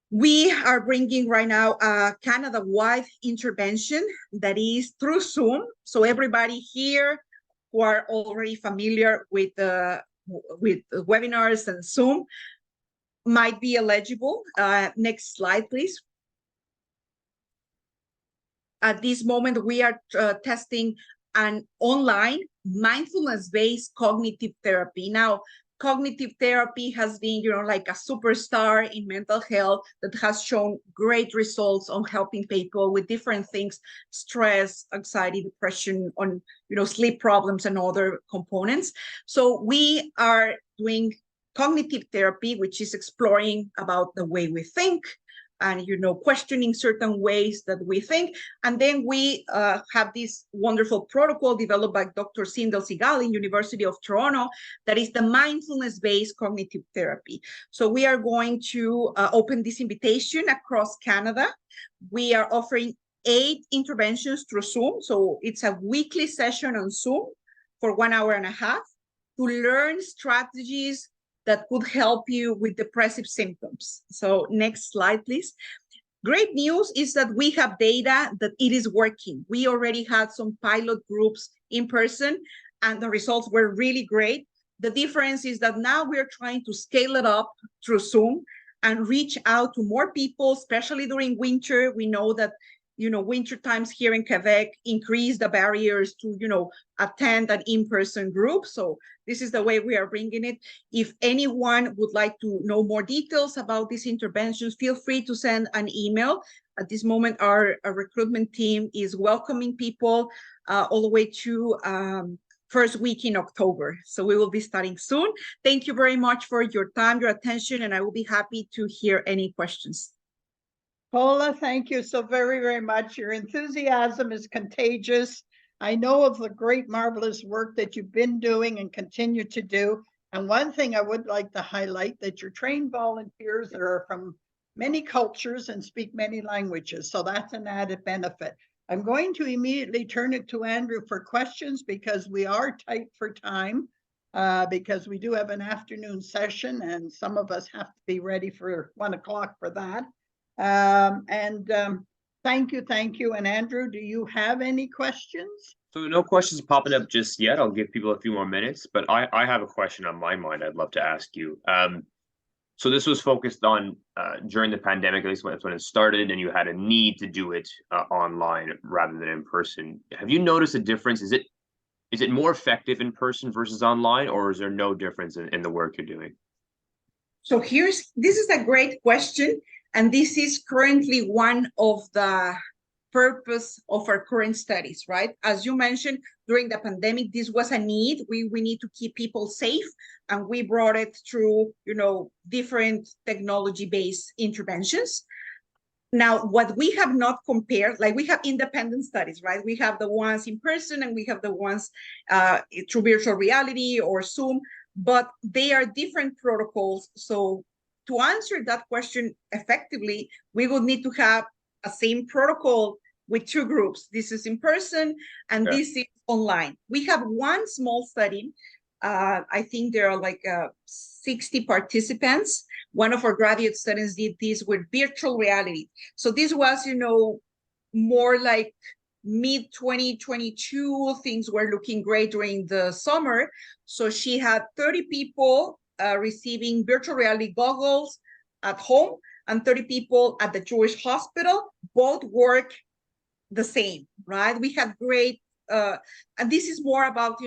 Speaker 8: We are bringing right now a Canada-wide intervention that is through Zoom. So everybody here who are already familiar with webinars and Zoom might be eligible. Next slide, please. At this moment, we are testing an online mindfulness-based cognitive therapy. Now, cognitive therapy has been, like a superstar in mental health that has shown great results on helping people with different things, stress, anxiety, depression, on, sleep problems and other components. So we are doing cognitive therapy, which is exploring about the way we think, and questioning certain ways that we think. And then we have this wonderful protocol developed by Dr. Sindel Sigal in University of Toronto that is the mindfulness-based cognitive therapy. So we are going to open this invitation across Canada. We are offering 8 interventions through Zoom. So it's a weekly session on Zoom for 1.5 hours to learn strategies that could help you with depressive symptoms. So next slide, please. Great news is that we have data that it is working. We already had some pilot groups in person and the results were really great. The difference is that now we're trying to scale it up through Zoom and reach out to more people, especially during winter. We know that, winter times here in Quebec increase the barriers to, attend an in-person group. So this is the way we are bringing it. If anyone would like to know more details about these interventions, feel free to send an email. At this moment, our recruitment team is welcoming people all the way to first week in October. So we will be starting soon. Thank you very much for your time, your attention, and I will be happy to hear any questions.
Speaker 1: Paula, thank you so very, very much. Your enthusiasm is contagious. I know of the great, marvelous work that you've been doing and continue to do. And one thing I would like to highlight that your trained volunteers are from many cultures and speak many languages. So that's an added benefit. I'm going to immediately turn it to Andrew for questions because we are tight for time because we do have an afternoon session and some of us have to be ready for 1 o'clock for that. Thank you. And Andrew, do you have any questions?
Speaker 6: So no questions popping up just yet. I'll give people a few more minutes, but I have a question on my mind I'd love to ask you. So this was focused on during the pandemic, at least when it started, and you had a need to do it online rather than in person. Have you noticed a difference? Is it more effective in person versus online, or is there no difference in the work you're doing?
Speaker 8: So this is a great question. And this is currently one of the purpose of our current studies, right? As you mentioned, during the pandemic, this was a need. We need to keep people safe. And we brought it through, different technology-based interventions. Now, what we have not compared, like we have independent studies, right? We have the ones in person and we have the ones through virtual reality or Zoom, but they are different protocols. So to answer that question effectively, we would need to have a same protocol with 2 groups. This is in person and this is online. We have one small study. I think there are like 60 participants. One of our graduate students did this with virtual reality. So this was, more like mid-2022. Things were looking great during the summer. So she had 30 people receiving virtual reality goggles at home and 30 people at the Jewish hospital. Both work the same, right? We had great, and this is more about,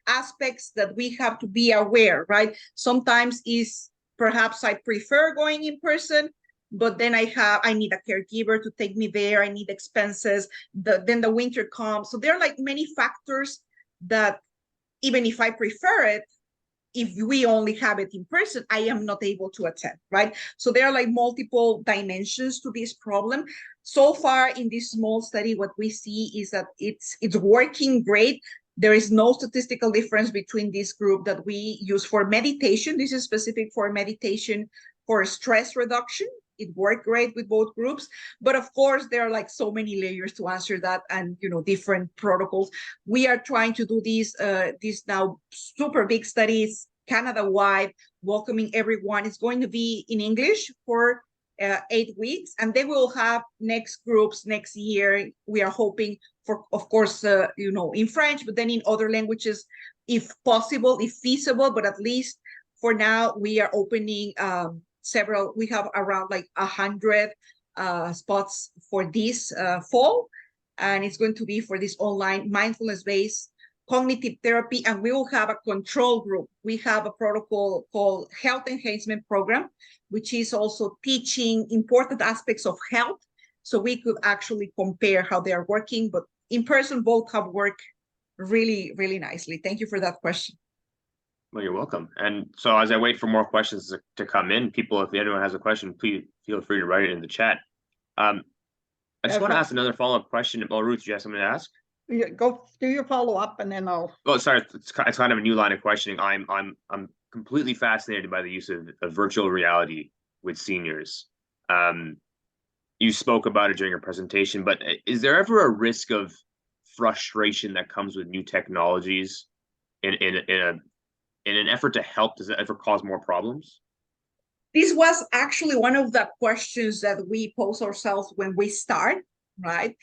Speaker 8: aspects that we have to be aware, right? Sometimes perhaps I prefer going in person, but then I need a caregiver to take me there. I need expenses. Then the winter comes. So there are like many factors that even if I prefer it, if we only have it in person, I am not able to attend, right? So there are like multiple dimensions to this problem. So far in this small study, what we see is that it's working great. There is no statistical difference between this group that we use for meditation. This is specific for meditation for stress reduction. It worked great with both groups. But of course, there are like so many layers to answer that and, different protocols. We are trying to do these now super big studies, Canada-wide, welcoming everyone. It's going to be in English for 8 weeks, and they will have next groups next year. We are hoping for, of course, in French, but then in other languages, if possible, if feasible. But at least for now, we are opening several. We have around like 100 spots for this fall, and it's going to be for this online mindfulness-based cognitive therapy, and we will have a control group. We have a protocol called Health Enhancement Program, which is also teaching important aspects of health. So we could actually compare how they are working, but in person, both have worked really, really nicely. Thank you for that question.
Speaker 6: Well, you're welcome. And so as I wait for more questions to come in, people, if anyone has a question, please feel free to write it in the chat. I just want to ask another follow-up question. Well, Ruth, do you have something to ask?
Speaker 1: Yeah, go do your follow-up and then I'll.
Speaker 6: Oh, sorry, it's kind of a new line of questioning. I'm completely fascinated by the use of virtual reality with seniors. you spoke about it during your presentation, but is there ever a risk of frustration that comes with new technologies in an effort to help? Does it ever cause more problems?
Speaker 8: This was actually one of the questions that we pose ourselves when we start, right?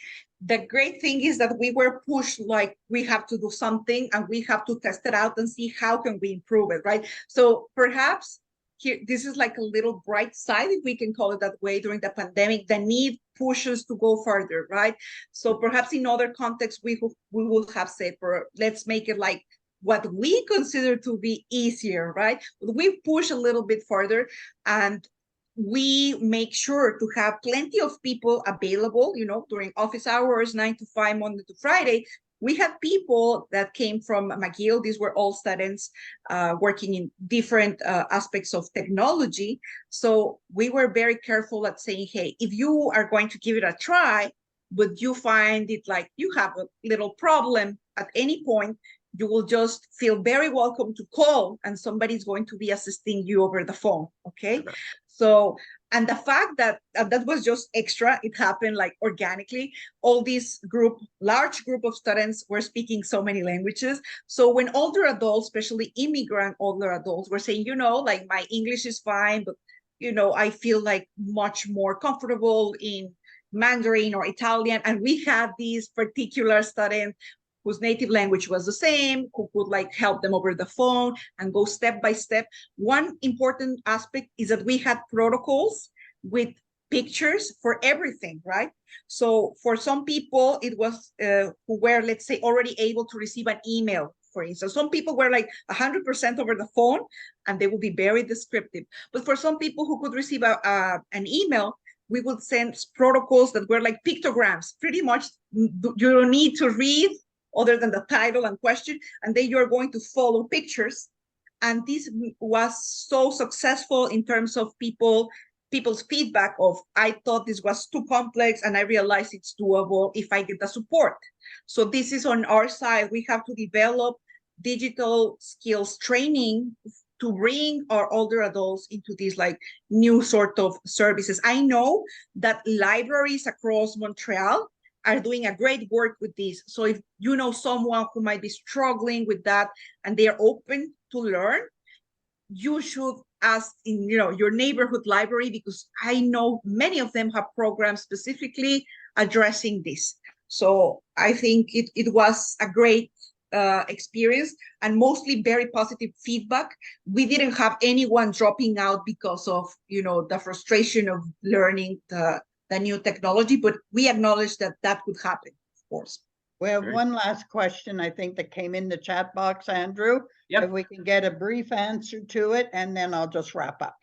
Speaker 8: The great thing is that we were pushed, like we have to do something and we have to test it out and see how can we improve it, right? So perhaps here, this is like a little bright side, if we can call it that way, during the pandemic. The need pushes to go further, right? So perhaps in other contexts, we will have said, let's make it like what we consider to be easier, right? We push a little bit further, and we make sure to have plenty of people available, during office hours, 9 to 5, Monday to Friday. We had people that came from McGill. These were all students working in different aspects of technology. So we were very careful at saying, hey, if you are going to give it a try, but you find it like you have a little problem at any point, you will just feel very welcome to call, and somebody's going to be assisting you over the phone, okay? So, and the fact that that was just extra, it happened like organically. All this large group of students were speaking so many languages. So when older adults, especially immigrant older adults, were saying, like my English is fine, but, I feel like much more comfortable in Mandarin or Italian. And we had these particular students whose native language was the same, who could like help them over the phone and go step by step. One important aspect is that we had protocols with pictures for everything, right? So for some people, it was who were, let's say, already able to receive an email, for instance. Some people were like 100% over the phone, and they would be very descriptive. But for some people who could receive an email, we would send protocols that were like pictograms. Pretty much, you don't need to read other than the title and question, and then you're going to follow pictures. And this was so successful in terms of people's feedback of, I thought this was too complex, and I realized it's doable if I get the support. So this is on our side. We have to develop digital skills training to bring our older adults into these like new sort of services. I know that libraries across Montreal are doing a great work with this. So if you know someone who might be struggling with that and they're open to learn, you should ask in your neighborhood library, because I know many of them have programs specifically addressing this. So I think it was a great experience, and mostly very positive feedback. We didn't have anyone dropping out because of the frustration of learning the new technology, but we acknowledge that could happen, of course.
Speaker 1: We have one last question, I think, that came in the chat box, Andrew.
Speaker 6: Yep.
Speaker 1: If we can get a brief answer to it, and then I'll just wrap up.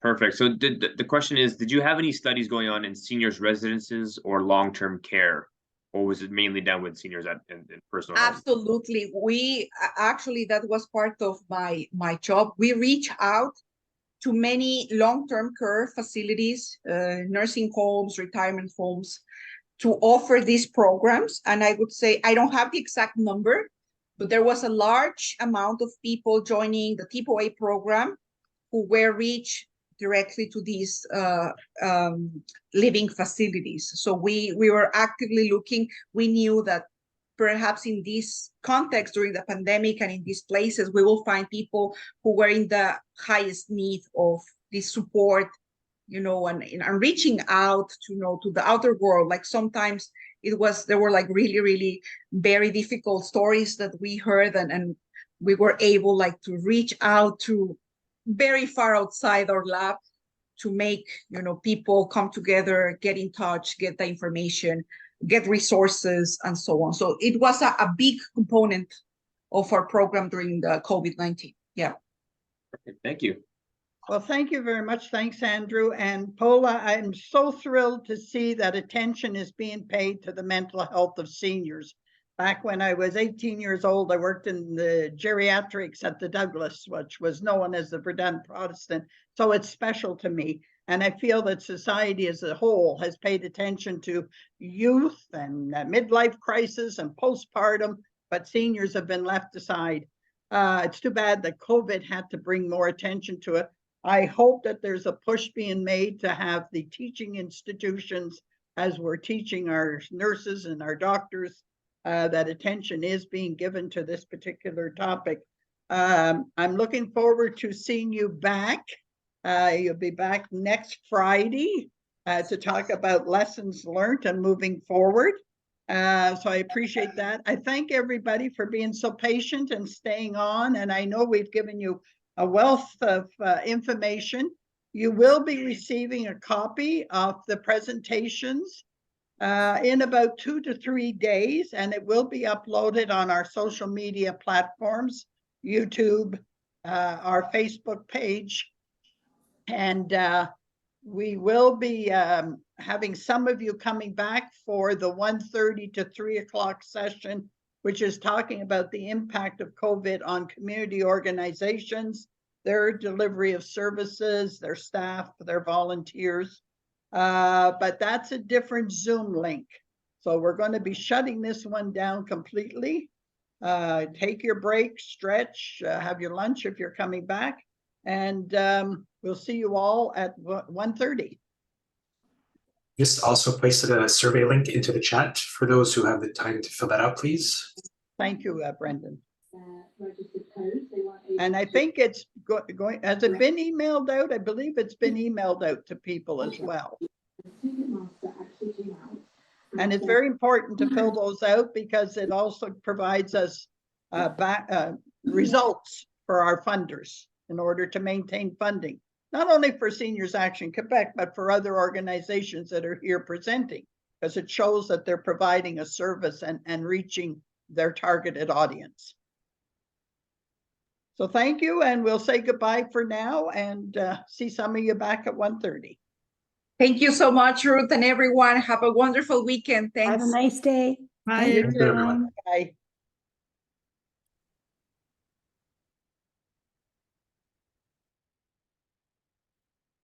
Speaker 6: Perfect. So the question is, did you have any studies going on in seniors' residences or long-term care? Or was it mainly done with seniors in personal home?
Speaker 8: Absolutely. We actually, that was part of my job. We reach out to many long-term care facilities, nursing homes, retirement homes, to offer these programs. And I would say, I don't have the exact number, but there was a large amount of people joining the TPOA program who were reached directly to these living facilities. So we were actively looking. We knew that perhaps in this context during the pandemic and in these places, we will find people who were in the highest need of this support, and reaching out to the outer world. Like sometimes there were like really, really very difficult stories that we heard, and we were able like to reach out to very far outside our lab to make, people come together, get in touch, get the information, get resources, and so on. So it was a big component of our program during the COVID-19. Yeah.
Speaker 6: Okay, thank you.
Speaker 1: Well, thank you very much. Thanks, Andrew. And Paula, I'm so thrilled to see that attention is being paid to the mental health of seniors. Back when I was 18 years old, I worked in the geriatrics at the Douglas, which was known as the Verdun Protestant. So it's special to me. And I feel that society as a whole has paid attention to youth and midlife crisis and postpartum, but seniors have been left aside. It's too bad that COVID had to bring more attention to it. I hope that there's a push being made to have the teaching institutions, as we're teaching our nurses and our doctors, that attention is being given to this particular topic. I'm looking forward to seeing you back. You'll be back next Friday to talk about lessons learned and moving forward. So I appreciate that. I thank everybody for being so patient and staying on. And I know we've given you a wealth of information. You will be receiving a copy of the presentations in about 2 to 3 days, and it will be uploaded on our social media platforms, YouTube, our Facebook page, and we will be having some of you coming back for the 1:30 to 3 o'clock session, which is talking about the impact of COVID on community organizations, their delivery of services, their staff, their volunteers. But that's a different Zoom link. So we're going to be shutting this one down completely. Take your break, stretch, have your lunch if you're coming back, and we'll see you all at 1:30.
Speaker 7: Just also placed a survey link into the chat for those who have the time to fill that out, please.
Speaker 1: Thank you, Brendan. And I think it's going, has it been emailed out? I believe it's been emailed out to people as well. And it's very important to fill those out because it also provides us results for our funders in order to maintain funding, not only for Seniors Action Quebec, but for other organizations that are here presenting, because it shows that they're providing a service and reaching their targeted audience. So thank you, and we'll say goodbye for now and see some of you back at 1:30.
Speaker 8: Thank you so much, Ruth, and everyone. Have a wonderful weekend. Thanks.
Speaker 9: Have a nice day.
Speaker 4: Bye,
Speaker 7: Thank you, everyone.
Speaker 4: everyone.
Speaker 1: Bye.